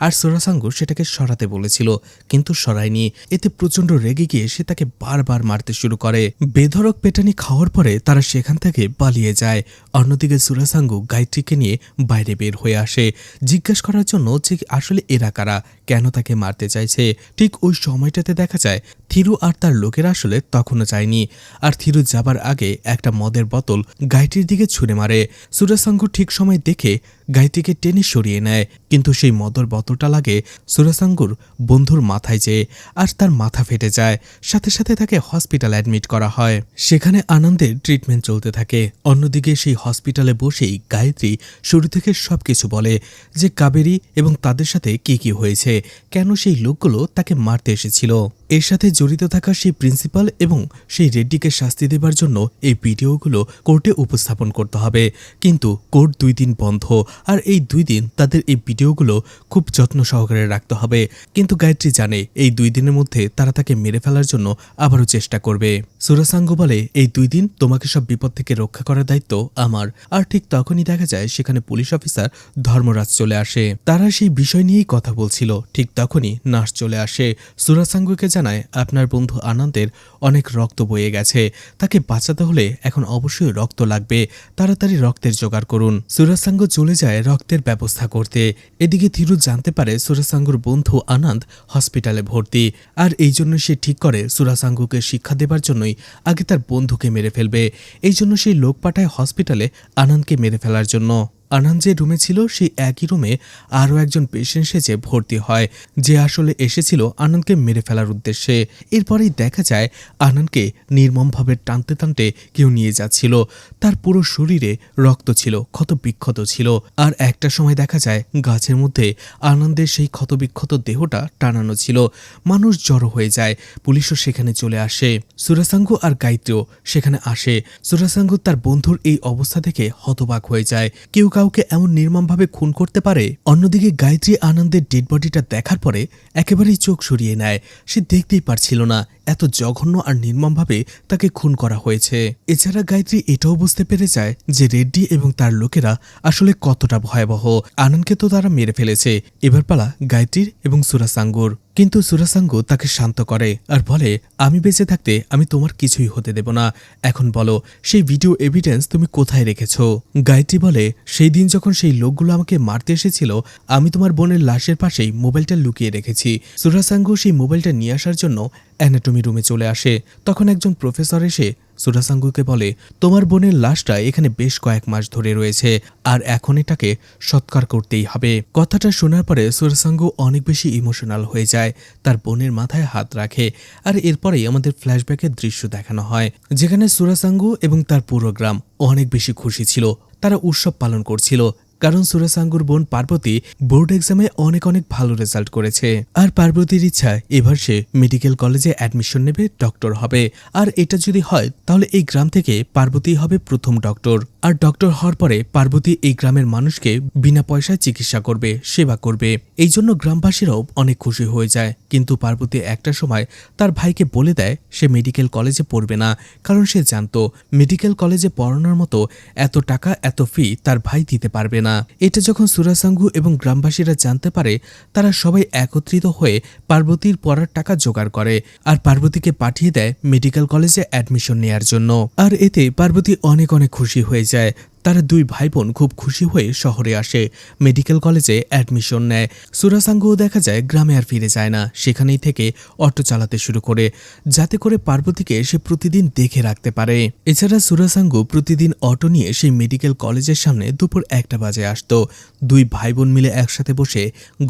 আর সুরাসাঙ্গ সেটাকে সরাতে বলেছিল, কিন্তু সরায়নি। এতে প্রচন্ড রেগে গিয়ে সে তাকে বারবার মারতে শুরু করে। বেধড়ক পেটানি খাওয়ার পরে তারা সেখান থেকে পালিয়ে যায়। অন্যদিকে সুরাসাঙ্গ গায়ত্রীকে নিয়ে বাইরে বের হয়ে আসে জিজ্ঞাসা করার জন্য যে আসলে এরা কারা, কেন তাকে মারতে চাইছে। ঠিক ওই সময়টাতে দেখা যায় থিরু আর তার লোকেরা আসলে তখনও যায়নি, আর থিরু যাবার আগে একটা মদের বোতল গায়ত্রীর দিকে ছুঁড়ে মারে। সুরাসাঙ্গ ঠিক সময় দেখে গায়ত্রীকে টেনে সরিয়ে নেয়, কিন্তু সেই মদের বোতলটা লাগে সুরাসাঙ্গুর বন্ধুর মাথায় যেয়ে আর তার মাথা ফেটে যায়। সাথে সাথে তাকে হসপিটালে অ্যাডমিট করা হয়। সেখানে আনন্দের ট্রিটমেন্ট চলতে থাকে। অন্যদিকে সেই হসপিটালে বসেই গায়ত্রী শুরু থেকে সবকিছু বলে যে কাবেরী এবং তাদের সাথে কি কি হয়েছে, কেন সেই লোকগুলো তাকে মারতে এসেছিল। এর সাথে জড়িত থাকা সেই প্রিন্সিপাল এবং সেই রেড্ডিকে শাস্তি দেবার জন্য এই ভিডিওগুলো কোর্টে উপস্থাপন করতে হবে। কিন্তু কোর্ট 2 দিন বন্ধ, আর এই 2 দিন তাদের এই ভিডিওগুলো খুব যত্ন সহকারে রাখতে হবে। কিন্তু গায়ত্রী জানে এই 2 দিনের মধ্যে তারা তাকে মেরে ফেলার জন্য আবারও চেষ্টা করবে। সুরাসাঙ্গ বলে এই 2 দিন তোমাকে সব বিপদ থেকে রক্ষা করার দায়িত্ব আমার। আর ঠিক তখনই দেখা যায় সেখানে পুলিশ অফিসার ধর্মরাজ চলে আসে। তারা সেই বিষয় নিয়েই কথা বলছিল। ঠিক তখনই নার্স চলে আসে। সুরাসাঙ্গকে জানায় আপনার বন্ধু আনন্দের অনেক রক্ত বয়ে গেছে, তাকে বাঁচাতে হলে এখন অবশ্যই রক্ত লাগবে, তাড়াতাড়ি রক্তের জোগাড় করুন। সুরাসাঙ্গ চলে যায় রক্তের ব্যবস্থা করতে। এদিকে থিরু জানতে পারে সুরাসাঙ্গর বন্ধু আনন্দ হসপিটালে ভর্তি, আর এই জন্য সে ঠিক করে সুরাসাঙ্গকে শিক্ষা দেবার জন্যই আগে তার বন্ধুকে মেরে ফেলবে। এই জন্য সেই লোক পাঠায় হসপিটালে আনন্দকে মেরে ফেলার জন্য। আনন্দ যে রুমে ছিল সেই একই রুমে আরও একজন পেশেন্ট সেজে ভর্তি হয়, যে আসলে এসেছিল আনন্দকে মেরে ফেলার উদ্দেশ্যে। এরপরেই দেখা যায় আনন্দকে নির্মমভাবে টানতে টানতে কেউ নিয়ে যাচ্ছিল। তার পুরো শরীরে রক্ত ছিল, ক্ষতবিক্ষত ছিল। আর একটা সময় দেখা যায় গাছের মধ্যে আনন্দের সেই ক্ষতবিক্ষত দেহটা টানানো ছিল। মানুষ জড়ো হয়ে যায়, পুলিশও সেখানে চলে আসে। সুরাসাঙ্গ আর গায়ত্রীও সেখানে আসে। সুরাসাঙ্গ তার বন্ধুর এই অবস্থা দেখে হতবাক হয়ে যায়। কেউ কাউকে এমন নির্মমভাবে খুন করতে পারে? অন্যদিকে গায়ত্রী আনন্দের ডেড বডিটা দেখার পরে একেবারেই চোখ সরিয়ে নেয়। সে দেখতেই পারছিল না এত জঘন্য আর নির্মমভাবে তাকে খুন করা হয়েছে। এছাড়া গায়ত্রী এটাও বুঝতে পেরে যায় যে রেড্ডি এবং তার লোকেরা আসলে কতটা ভয়াবহ। আনন্দকে তো তারা মেরে ফেলেছে, এবার পালা গায়ত্রীর এবং সুরাসাঙ্গুর। কিন্তু সুরাসাঙ্গু তাকে শান্ত করে আর বলে, আমি বেঁচে থাকতে আমি তোমার কিছুই হতে দেব না। এখন বলো, সেই ভিডিও এভিডেন্স তুমি কোথায় রেখেছ? গায়ত্রী বলে, সেই দিন যখন সেই লোকগুলো আমাকে মারতে এসেছিল, আমি তোমার বোনের লাশের পাশেই মোবাইলটা লুকিয়ে রেখেছি। সুরাসাঙ্গু সেই মোবাইলটা নিয়ে আসার জন্য অ্যানাটমি রুমে চলে আসে। তখন একজন প্রফেসর এসে সুরাসাঙ্গুকে বলে, তোমার বোনের লাশটা এখানে বেশ কয়েক মাস ধরে রয়েছে, আর এখন এটাকে সৎকার করতেই হবে। কথাটা শোনার পরে সুরাসাঙ্গু অনেক বেশি ইমোশনাল হয়ে যায়, তার বোনের মাথায় হাত রাখে। আর এরপরেই আমাদের ফ্ল্যাশব্যাকের দৃশ্য দেখানো হয়, যেখানে সুরাসাঙ্গু এবং তার পুরো গ্রাম অনেক বেশি খুশি ছিল। তারা উৎসব পালন করছিল, কারণ সুরাসাঙ্গুর বোন পার্বতী বোর্ড এক্সামে অনেক ভালো রেজাল্ট করেছে। আর পার্বতীর ইচ্ছা এবার সে মেডিকেল কলেজে অ্যাডমিশন নেবে, ডক্টর হবে। আর এটা যদি হয় তাহলে এই গ্রাম থেকে পার্বতী হবে প্রথম ডক্টর। আর ডক্টর হওয়ার পরে পার্বতী এই গ্রামের মানুষকে বিনা পয়সায় চিকিৎসা করবে, সেবা করবে। এই জন্য গ্রামবাসীরাও অনেক খুশি হয়ে যায়। কিন্তু পার্বতী একটা সময় তার ভাইকে বলে দেয় সে মেডিকেল কলেজে পড়বে না, কারণ সে জানতো মেডিকেল কলেজে পড়ানোর মতো এত টাকা এত ফি তার ভাই দিতে পারবে না। এটা যখন সুরাসাঙ্গু এবং গ্রামবাসীরা জানতে পারে, তারা সবাই একত্রিত হয়ে পার্বতীর পড়ার টাকা জোগাড় করে আর পার্বতীকে পাঠিয়ে দেয় মেডিকেল কলেজে অ্যাডমিশন নেয়ার জন্য। আর এতে পার্বতী অনেক খুশি হয়ে যায়। তারা দুই ভাই বোন খুব খুশি হয়ে শহরে আসে, মেডিকেল কলেজে অ্যাডমিশন নেয়। সুরাসাঙ্গুও দেখা যায় গ্রামে আর ফিরে যায় না, সেখানেই থেকে অটো চালাতে শুরু করে, যাতে করে পার্বতীকে সে প্রতিদিন দেখে রাখতে পারে। এছাড়া সুরাসাঙ্গু প্রতিদিন অটো নিয়ে সেই মেডিকেল কলেজের সামনে দুপুর 1টা বাজে আসতো। দুই ভাই বোন মিলে একসাথে বসে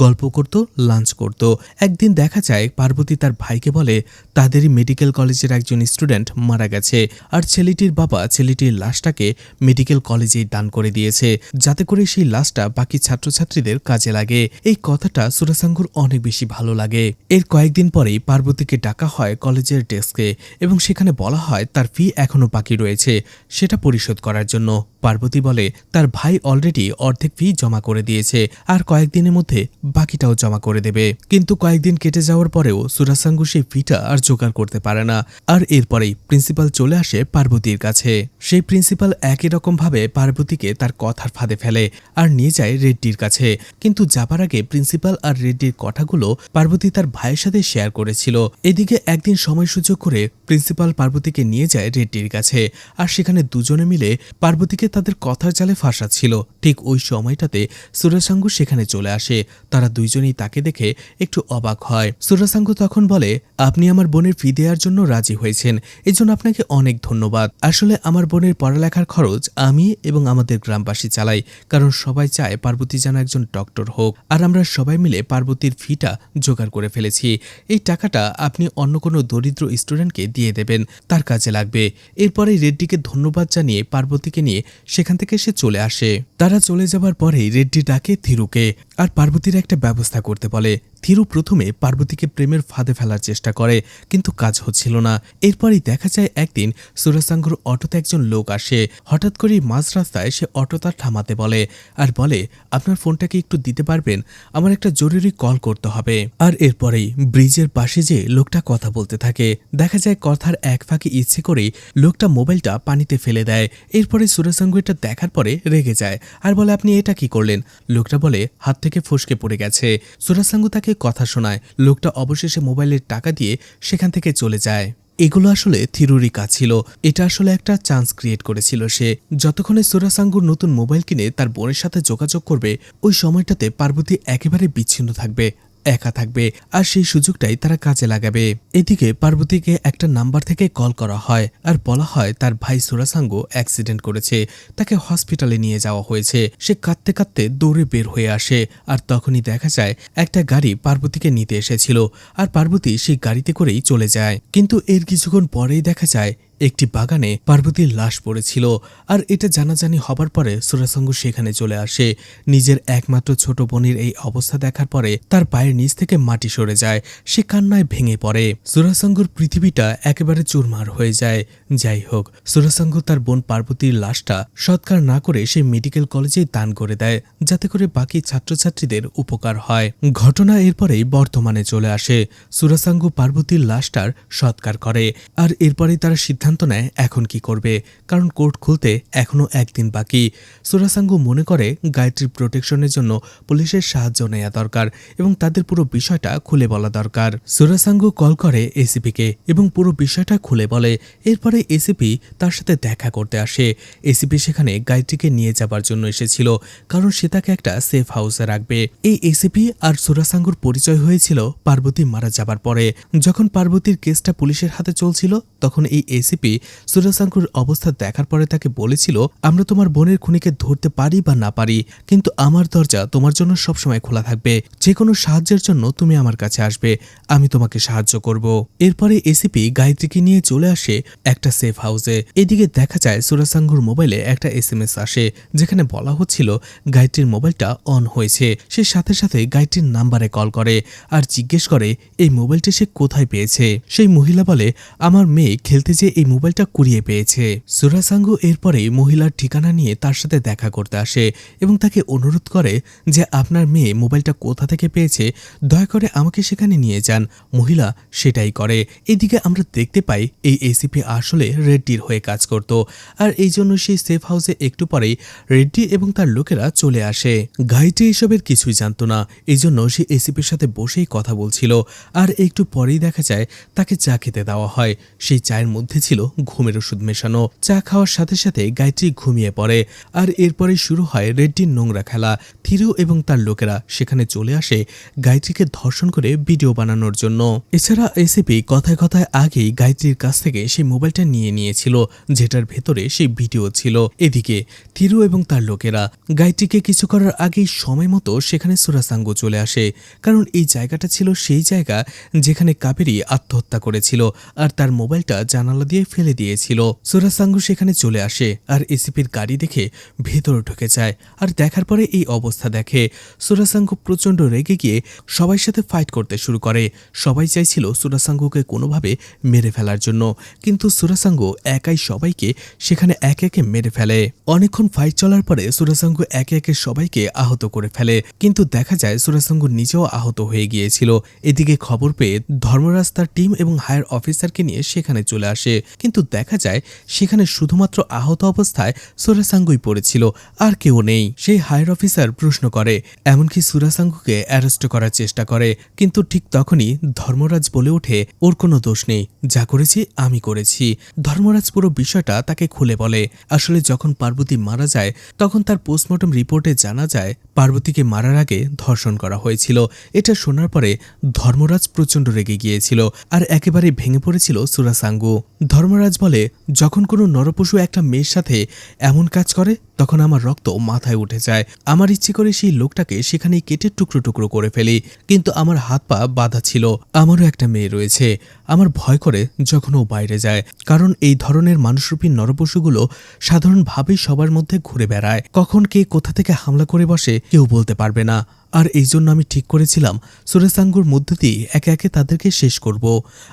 গল্প করত, লাঞ্চ করত। একদিন দেখা যায় পার্বতী তার ভাইকে বলে, তাদেরই মেডিকেল কলেজের একজন স্টুডেন্ট মারা গেছে, আর ছেলেটির বাবা ছেলেটির লাশটাকে মেডিকেল কলেজেই দান করে দিয়েছে, যাতে করে সেই লাশটা বাকি ছাত্রছাত্রীদের কাজে লাগে। এই কথাটা সুরাসাঙ্গুর অনেক বেশি ভালো লাগে। এর কয়েকদিন পরেই পার্বতীকে ডাকা হয় কলেজের ডেস্কে এবং সেখানে বলা হয় তার ফি এখনো বাকি রয়েছে, সেটা পরিশোধ করার জন্য। পার্বতী বলে তার ভাই অলরেডি অর্ধেক ফি জমা করে দিয়েছে, আর কয়েকদিনের মধ্যে বাকিটাও জমা করে দেবে। কিন্তু কয়েকদিন কেটে যাওয়ার পরেও সুরাসাঙ্গু সেই ফিটা আর জোগাড় করতে পারে না। আর এরপরেই প্রিন্সিপাল চলে আসে পার্বতীর কাছে। সেই প্রিন্সিপাল একই রকম ভাবে পার্বতীকে তার কথার ফাঁদে ফেলে আর নিয়ে যায় রেড্ডির কাছে। কিন্তু যাবার আগে প্রিন্সিপাল আর রেড্ডির কথাগুলো পার্বতী তার ভাইয়ের সাথে শেয়ার করেছিল। এদিকে একদিন সময় সুযোগ করে প্রিন্সিপাল পার্বতীকে নিয়ে যায় রেড্ডির কাছে, আর সেখানে দুজনে মিলে পার্বতীকে তাদের কথার জালে ফাঁসাচ্ছিল। ঠিক ওই সময়টাতে সুরাসাঙ্গু সেখানে চলে আসে। তারা দুইজনেই তাকে দেখে একটু অবাক হয়। সুরাসাঙ্গু তখন বলে, আপনি আমার বোনের ফি দেওয়ার জন্য রাজি হয়েছেন, এজন্য আপনাকে অনেক ধন্যবাদ। আসলে আমার বোনের পড়ালেখার খরচ আমি এবং আমাদের গ্রামবাসী চালাই, কারণ সবাই চায় পার্বতী যেন একজন ডক্টর হোক, আর আমরা সবাই মিলে পার্বতীর ফিটা জোগাড় করে ফেলেছি। এই টাকাটা আপনি অন্য কোনো দরিদ্র স্টুডেন্টকে দিয়ে দেবেন, তার কাজে লাগবে। এরপরে রেড্ডিকে ধন্যবাদ জানিয়ে পার্বতীকে নিয়ে সেখান থেকে সে চলে আসে। তারা চলে যাবার পরেই রেড্ডি ডাকে থিরুকে আর পার্বতীর একটা ব্যবস্থা করতে বলে। থিরু প্রথমে পার্বতীকে প্রেমের ফাঁদে ফেলার চেষ্টা করে, কিন্তু কাজ হচ্ছিল না। এরপরই দেখা যায় একদিন সুরাসাঙ্গুর অটোতে একজন লোক আসে। হঠাৎ করেই মাঝ রাস্তায় সে অটোটা থামাতে বলে আর বলে, আপনার ফোনটাকে একটু দিতে পারবেন, আমার একটা জরুরি কল করতে হবে। আর এরপরেই ব্রিজের পাশে যে লোকটা কথা বলতে থাকে, দেখা যায় কথার এক ফাঁকে ইচ্ছে করেই লোকটা মোবাইলটা পানিতে ফেলে দেয়। এরপরে সুরাসাঙ্গু এটা দেখার পরে রেগে যায় আর বলে, আপনি এটা কি করলেন? লোকটা বলে, হাত থেকে ফসকে পড়ে গেছে। সুরাসাঙ্গু তাকে কথা শোনায়। লোকটা অবশেষে মোবাইলের টাকা দিয়ে সেখান থেকে চলে যায়। এগুলো আসলে থিরুরই কাজ ছিল, এটা আসলে একটা চান্স ক্রিয়েট করেছিল সে। যতক্ষণে সুরাসাঙ্গুর নতুন মোবাইল কিনে তার বোনের সাথে যোগাযোগ করবে, ওই সময়টাতে পার্বতী একেবারে বিচ্ছিন্ন থাকবে, একা থাকবে, আর সেই সুযোগটাই তারা কাজে লাগাবে। এদিকে পার্বতীকে একটা নাম্বার থেকে কল করা হয় আর বলা হয় তার ভাই সুরাসাঙ্গু অ্যাক্সিডেন্ট করেছে, তাকে হসপিটালে নিয়ে যাওয়া হয়েছে। সে কাঁদতে কাঁদতে দৌড়ে বের হয়ে আসে, আর তখনই দেখা যায় একটা গাড়ি পার্বতীকে নিতে এসেছিল, আর পার্বতী সেই গাড়িতে করেই চলে যায়। কিন্তু এর কিছুক্ষণ পরেই দেখা যায় একটি বাগানে পার্বতীর লাশ পড়েছিল। আর এটা জানাজানি হবার পরে সুরাসাঙ্গু সেখানে চলে আসে। নিজের একমাত্র ছোট বোনের এই অবস্থা দেখার পরে তার পায়ের নিচ থেকে মাটি সরে যায়। সে কান্নায় ভেঙে পড়ে। সুরাসাঙ্গুর পৃথিবীটা একেবারে চুরমার হয়ে যায়। যাই হোক, সুরাসাঙ্গু তার বোন পার্বতীর লাশটা সৎকার না করে সে মেডিকেল কলেজেই দান করে দেয়, যাতে করে বাকি ছাত্রছাত্রীদের উপকার হয়। ঘটনা এরপরেই বর্তমানে চলে আসে। সুরাসাঙ্গু পার্বতীর লাশটার সৎকার করে। আর এরপরেই তারা সিদ্ধান্ত নেয় এখন কি করবে, কারণ কোর্ট খুলতে এখনো একদিন বাকি। সুরাসাঙ্গু মনে করে গায়ত্রীর প্রোটেকশনের জন্য পুলিশের সাহায্য নেওয়া দরকার এবং তাদের পুরো বিষয়টা খুলে বলা দরকার। সুরাসাঙ্গু কল করে এসিপিকে এবং পুরো বিষয়টা খুলে বলে। এরপরে এসিপি তার সাথে দেখা করতে আসে। এসিপি সেখানে গায়ত্রীকে নিয়ে যাবার জন্য এসেছিল, কারণ সে তাকে একটা সেফ হাউসে রাখবে। এই এসিপি আর সুরাসাঙ্গুর পরিচয় হয়েছিল পার্বতী মারা যাবার পরে। যখন পার্বতীর কেসটা পুলিশের হাতে চলছিল, তখন এই এসিপি সুরাসাঙ্গুর অবস্থা দেখার পরে তাকে বলেছিল, আমরা তোমার বোনের খুনিকে ধরতে পারি বা না পারি, কিন্তু আমার দরজা তোমার জন্য সবসময় খোলা থাকবে। যে কোনো সাহায্যের জন্য তুমি আমার কাছে আসবে, আমি তোমাকে সাহায্য করব। এরপরে এসিপি গায়ত্রীকে নিয়ে চলে আসে একটা সেফ হাউসে। এদিকে দেখা যায় সুরাসাঙ্গুর মোবাইলে একটা SMS আসে, যেখানে বলা হচ্ছিল গায়ত্রীর মোবাইলটা অন হয়েছে। সে সাথে সাথে গায়ত্রীর নাম্বারে কল করে আর জিজ্ঞেস করে এই মোবাইলটা সে কোথায় পেয়েছে। সেই মহিলা বলে, আমার মেয়ে খেলতে যেয়ে এই মোবাইলটা কুড়িয়ে পেয়েছে। সুরাসাঙ্গু এরপরে মহিলার ঠিকানা নিয়ে তার সাথে দেখা করতে আসে এবং তাকে অনুরোধ করে যে আপনার মেয়ে মোবাইলটা কোথা থেকে পেয়েছে, দয়া করে আমাকে সেখানে নিয়ে যান। মহিলা সেটাই করে। এদিকে আমরা দেখতে পাই এই এসিপি আসলে রেড্ডির হয়ে কাজ করত, আর এই জন্য সেই সেফ হাউসে একটু পরেই রেড্ডি এবং তার লোকেরা চলে আসে। গায়ত্রী এসবের কিছুই জানতো না, এই জন্য সে এসিপির সাথে বসেই কথা বলছিল। আর একটু পরেই দেখা যায় তাকে চা খেতে দেওয়া হয়। সেই চায়ের মধ্যে ছিল ঘুমের ওষুধ মেশানো। চা খাওয়ার সাথে সাথে গায়ত্রী ঘুমিয়ে পড়ে। আর এরপরে শুরু হয় রেড্ডির নোংরা খেলা। থিরু এবং তার লোকেরা সেখানে চলে আসে গায়ত্রীকে ধর্ষণ করে ভিডিও বানানোর জন্য। এছাড়া এসিপি কথায় কথায় আগেই গায়ত্রীর কাছ থেকে সেই মোবাইলটা নিয়ে নিয়েছিল, যেটার ভেতরে সেই ভিডিও ছিল। এদিকে থিরু এবং তার লোকেরা গায়ত্রীকে কিছু করার আগেই সময় মতো সেখানে সুরাসাঙ্গু চলে আসে, কারণ এই জায়গাটা ছিল সেই জায়গা যেখানে কাবেরী আত্মহত্যা করেছিল আর তার মোবাইলটা জানালা দিয়ে ফেলে দিয়েছিল। সুরাসাঙ্গু সেখানে চলে আসে আর এসিপির গাড়ি দেখে ভেতরে ঢুকে যায়। আর দেখার পরে এই অবস্থা দেখে সুরাসাঙ্গু প্রচন্ড রেগে গিয়ে সবাই সাথে ফাইট করতে শুরু করে। সবাই চাইছিল সুরাসাঙ্গুকে কোনোভাবে মেরে ফেলার জন্য, কিন্তু সুরাসাঙ্গু একাই সবাইকে সেখানে একে একে মেরে ফেলে। অনেকক্ষণ ফাইট চলার পরে সুরাসাঙ্গু একে একে সবাইকে আহত করে ফেলে, কিন্তু দেখা যায় সুরাসাঙ্গু নিজেও আহত হয়ে গিয়েছিল। এদিকে খবর পেয়ে ধর্মরাজ তার টিম এবং হায়ার অফিসারকে নিয়ে সেখানে চলে আসে, কিন্তু দেখা যায় সেখানে শুধুমাত্র আহত অবস্থায় সুরাসাঙ্গুই পড়েছিল, আর কেউ নেই। সেই হায়ার অফিসার প্রশ্ন করে, এমনকি সুরাসাঙ্গুকে অ্যারেস্ট করার চেষ্টা করে, কিন্তু ঠিক তখনই ধর্মরাজ বলে ওঠে, ওর কোনো দোষ নেই, যা করেছি আমি করেছি। ধর্মরাজ পুরো বিষয়টা তাকে খুলে বলে। আসলে যখন পার্বতী মারা যায় তখন তার পোস্টমর্টম রিপোর্টে জানা যায় পার্বতীকে মারার আগে ধর্ষণ করা হয়েছিল। এটা শোনার পরে ধর্মরাজ প্রচন্ড রেগে গিয়েছিল আর একেবারে ভেঙে পড়েছিল সুরাসাঙ্গু। ধর্মরাজ বলে, যখন কোনো নরপশু একটা মেয়ের সাথে এমন কাজ করে তখন আমার রক্ত মাথায় উঠে যায়। আমার ইচ্ছে করে সেই লোকটাকে সেখানেই কেটে টুকরো টুকরো করে ফেলি, কিন্তু আমার হাত পা বাঁধা ছিল। আমারও একটা মেয়ে রয়েছে, আমার ভয় করে যখন ও বাইরে যায়, কারণ এই ধরনের মানুষরূপী নরপশুগুলো সাধারণভাবেই সবার মধ্যে ঘুরে বেড়ায়। কখন কে কোথা থেকে হামলা করে বসে কেউ বলতে পারবে না। আর এই জন্য আমি ঠিক করেছিলাম সুরাসাঙ্গুর মধ্য দিয়ে একে একে তাদেরকে শেষ করব।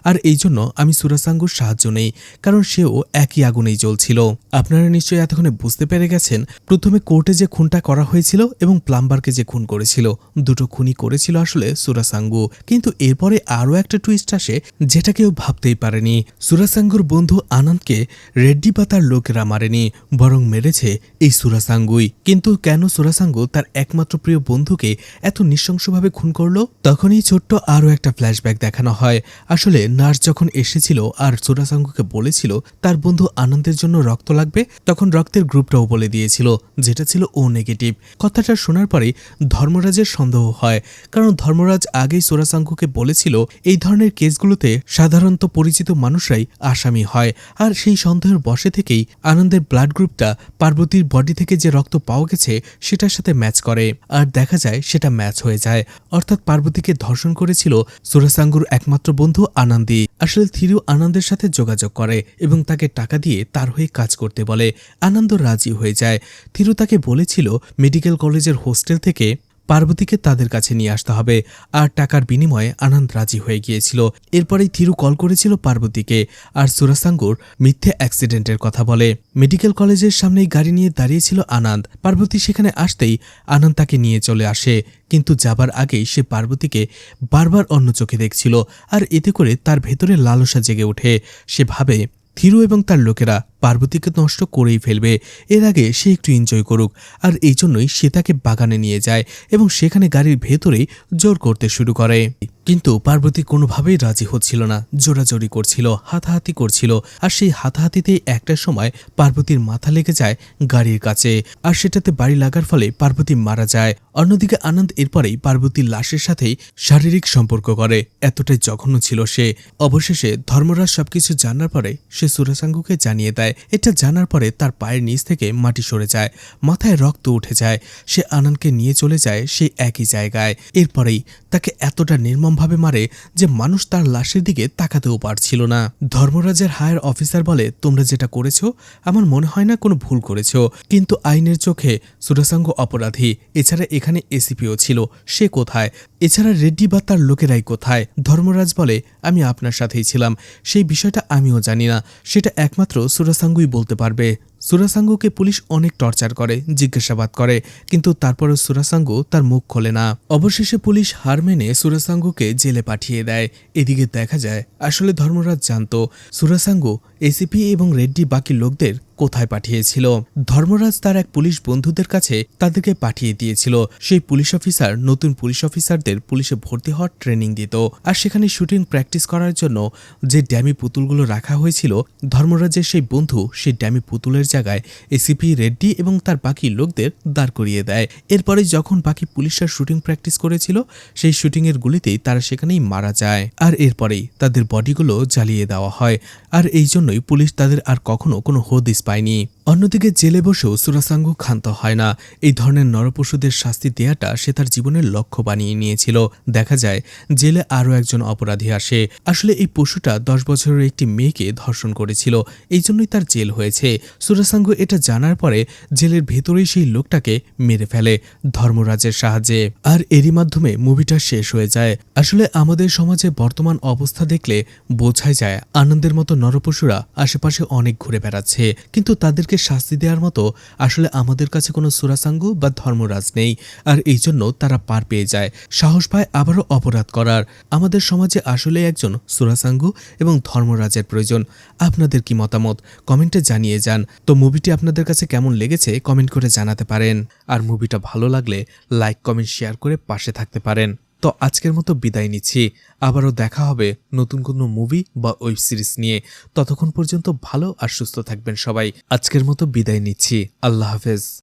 আর এই জন্য আমি সুরাসাঙ্গুর সাহায্য নেই, কারণ সেও একই আগুনেই জ্বলছিল। আপনারা নিশ্চয়ই এতক্ষণে বুঝতে পেরে গেছেন প্রথমে কোর্টে যে খুনটা করা হয়েছিল এবং প্লাম্বারকে যে খুন করেছিল, দুটো খুনই করেছিল আসলে সুরাসাঙ্গু। কিন্তু এরপরে আরও একটা টুইস্ট আসে যেটা কেউ ভাবতেই পারেনি। সুরাসাঙ্গুর বন্ধু আনন্দকে রেড্ডি বা তার লোকেরা মারেনি, বরং মেরেছে এই সুরাসাঙ্গুই। কিন্তু কেন সুরাসাঙ্গু তার একমাত্র প্রিয় বন্ধুকে এত নৃশংসভাবে খুন করলো? তখনই ছোট্ট আরও একটা ফ্ল্যাশব্যাক দেখানো হয়। আসলে নার্স যখন এসেছিল আর সুরাসাঙ্গুকে বলেছিল তার বন্ধু আনন্দের জন্য রক্ত লাগবে, তখন রক্তের গ্রুপটাও বলে দিয়েছিল, যেটা ছিল ও নেগেটিভ। কথাটা শোনার পরে ধর্মরাজের সন্দেহ হয়, কারণ ধর্মরাজ আগেই সুরাসাঙ্গুকে বলেছিল এই ধরনের কেসগুলোতে সাধারণত পরিচিত মানুষরাই আসামি হয়। আর সেই সন্দেহের বশে থেকেই আনন্দের ব্লাড গ্রুপটা পার্বতীর বডি থেকে যে রক্ত পাওয়া গেছে সেটার সাথে ম্যাচ করে। আর দেখা যায় সেটা সেটা ম্যাচ হয়ে যায়। অর্থাৎ পার্বতীকে ধর্ষণ করেছিল সুরাসাঙ্গুর একমাত্র বন্ধু আনন্দী। আসলে থিরু আনন্দের সাথে যোগাযোগ করে এবং তাকে টাকা দিয়ে তার হয়ে কাজ করতে বলে। আনন্দ রাজি হয়ে যায়। থিরু তাকে বলেছিল মেডিকেল কলেজের হোস্টেল থেকে পার্বতীকে তাদের কাছে নিয়ে আসতে হবে, আর টাকার বিনিময়ে আনন্দ রাজি হয়ে গিয়েছিল। এরপরেই থিরু কল করেছিল পার্বতীকে আর সুরাসাঙ্গুর মিথ্যে অ্যাক্সিডেন্টের কথা বলে। মেডিকেল কলেজের সামনেই গাড়ি নিয়ে দাঁড়িয়েছিল আনন্দ। পার্বতী সেখানে আসতেই আনন্দ তাকে নিয়ে চলে আসে, কিন্তু যাবার আগেই সে পার্বতীকে বারবার অন্য চোখে দেখছিল, আর এতে করে তার ভেতরে লালসা জেগে ওঠে। সে ভাবে থিরু এবং তার লোকেরা পার্বতীকে নষ্ট করেই ফেলবে, এর আগে সে একটু এনজয় করুক। আর এই জন্যই সে তাকে বাগানে নিয়ে যায় এবং সেখানে গাড়ির ভেতরেই জোর করতে শুরু করে। কিন্তু পার্বতী কোনোভাবেই রাজি হচ্ছিল না, জোরাজোরি করছিল, হাতাহাতি করছিল। আর সেই হাতাহাতিতেই একটা সময় পার্বতীর মাথা লেগে যায় গাড়ির কাছে, আর সেটাতে বাড়ি লাগার ফলে পার্বতী মারা যায়। অন্যদিকে আনন্দ এরপরেই পার্বতীর লাশের সাথেই শারীরিক সম্পর্ক করে। এতটাই জঘন্য ছিল সে। অবশেষে ধর্মরাজ সবকিছু জানার পরে সে সুরাসাঙ্গুকে জানিয়ে দেয়। এটা জানার পরে তার পায়ের নিচ থেকে মাটি সরে যায়, মাথায় রক্ত উঠে যায়। সে আনন্দকে নিয়ে চলে যায় সেই একই জায়গায়। এরপরেই তাকে এতটা নির্মমভাবে মারে যে মানুষ তার লাশের দিকে তাকাতেও পারছিল না। ধর্মরাজের হায়ার অফিসার বলে, তোমরা যেটা করেছো আমার মনে হয় না কোনো ভুল করেছো, কিন্তু আইনের চোখে সুরাসাঙ্গু অপরাধী। এছাড়া এখানে এসিপিও ছিল, সে কোথায়? এছাড়া রেড্ডি বা তার লোকেরাই কোথায়? ধর্মরাজ বলে, আমি আপনার সাথেই ছিলাম, সেই বিষয়টা আমিও জানি না, সেটা একমাত্র সুরাসাঙ্গুই বলতে পারবে। সুরাসাঙ্গুকে পুলিশ অনেক টর্চার করে, জিজ্ঞাসাবাদ করে, কিন্তু তারপরও সুরাসাঙ্গু তার মুখ খোলে না। অবশেষে পুলিশ হার মেনে সুরাসাঙ্গুকে জেলে পাঠিয়ে দেয়। এদিকে দেখা যায় আসলে ধর্মরাজ জানত সুরাসাঙ্গু এসিপি এবং রেড্ডি বাকি লোকদের কোথায় পাঠিয়েছিল। ধর্মরাজ তার এক পুলিশ বন্ধুদের কাছে তাদেরকে পাঠিয়ে দিয়েছিল। সেই পুলিশ অফিসার নতুন পুলিশ অফিসারদের পুলিশে ভর্তি হওয়ার ট্রেনিং দিত। আর সেখানে শুটিং প্র্যাকটিস করার জন্য যে ড্যামি পুতুলগুলো রাখা হয়েছিল, ধর্মরাজের সেই বন্ধু সেই ড্যামি পুতুলের জায়গায় এসিপি রেড্ডি এবং তার বাকি লোকদের দাঁড় করিয়ে দেয়। এরপরে যখন বাকি পুলিশরা শুটিং প্র্যাকটিস করেছিল, সেই শুটিংয়ের গুলিতেই তারা সেখানেই মারা যায়। আর এরপরেই তাদের বডিগুলো জ্বালিয়ে দেওয়া হয়। আর এই জন্যই পুলিশ তাদের আর কখনো কোনো হদিস পায়নি। অন্যদিকে জেলে বসেও সুরাসাঙ্গু ক্ষান্ত হয় না। এই ধরনের নরপশুদের শাস্তি দেয়াটা সে তার জীবনের লক্ষ্য বানিয়ে নিয়েছিল। দেখা যায় জেলে আরও একজন অপরাধী আসে। আসলে এই পশুটা 10 বছরের একটি মেয়েকে ধর্ষণ করেছিল, এই জন্যই তার জেল হয়েছে। সুরাসাঙ্গু এটা জানার পরে জেলের ভেতরেই সেই লোকটাকে মেরে ফেলে ধর্মরাজের সাহায্যে। আর এরই মাধ্যমে মুভিটা শেষ হয়ে যায়। আসলে আমাদের সমাজে বর্তমান অবস্থা দেখলে বোঝাই যায় আনন্দের মতো নরপশুরা আশেপাশে অনেক ঘুরে বেড়াচ্ছে, কিন্তু তাদেরকে শাস্তি দেওয়ার মতো আসলে আমাদের কাছে কোনো সুরাসাঙ্গু বা ধর্মরাজ নেই। আর এই জন্য তারা পার পেয়ে যায়, সাহস পায় আবারও অপরাধ করার। আমাদের সমাজে আসলে একজন সুরাসাঙ্গু এবং ধর্মরাজের প্রয়োজন। আপনাদের কি মতামত কমেন্টে জানিয়ে যান। তো মুভিটি আপনাদের কাছে কেমন লেগেছে কমেন্ট করে জানাতে পারেন। আর মুভিটা ভালো লাগলে লাইক কমেন্ট শেয়ার করে পাশে থাকতে পারেন। তো আজকের মতো বিদায় নিচ্ছি। আবারও দেখা হবে নতুন কোনো মুভি বা ওয়েব সিরিজ নিয়ে। ততক্ষণ পর্যন্ত ভালো আর সুস্থ থাকবেন সবাই। আজকের মতো বিদায় নিচ্ছি। আল্লাহ হাফেজ।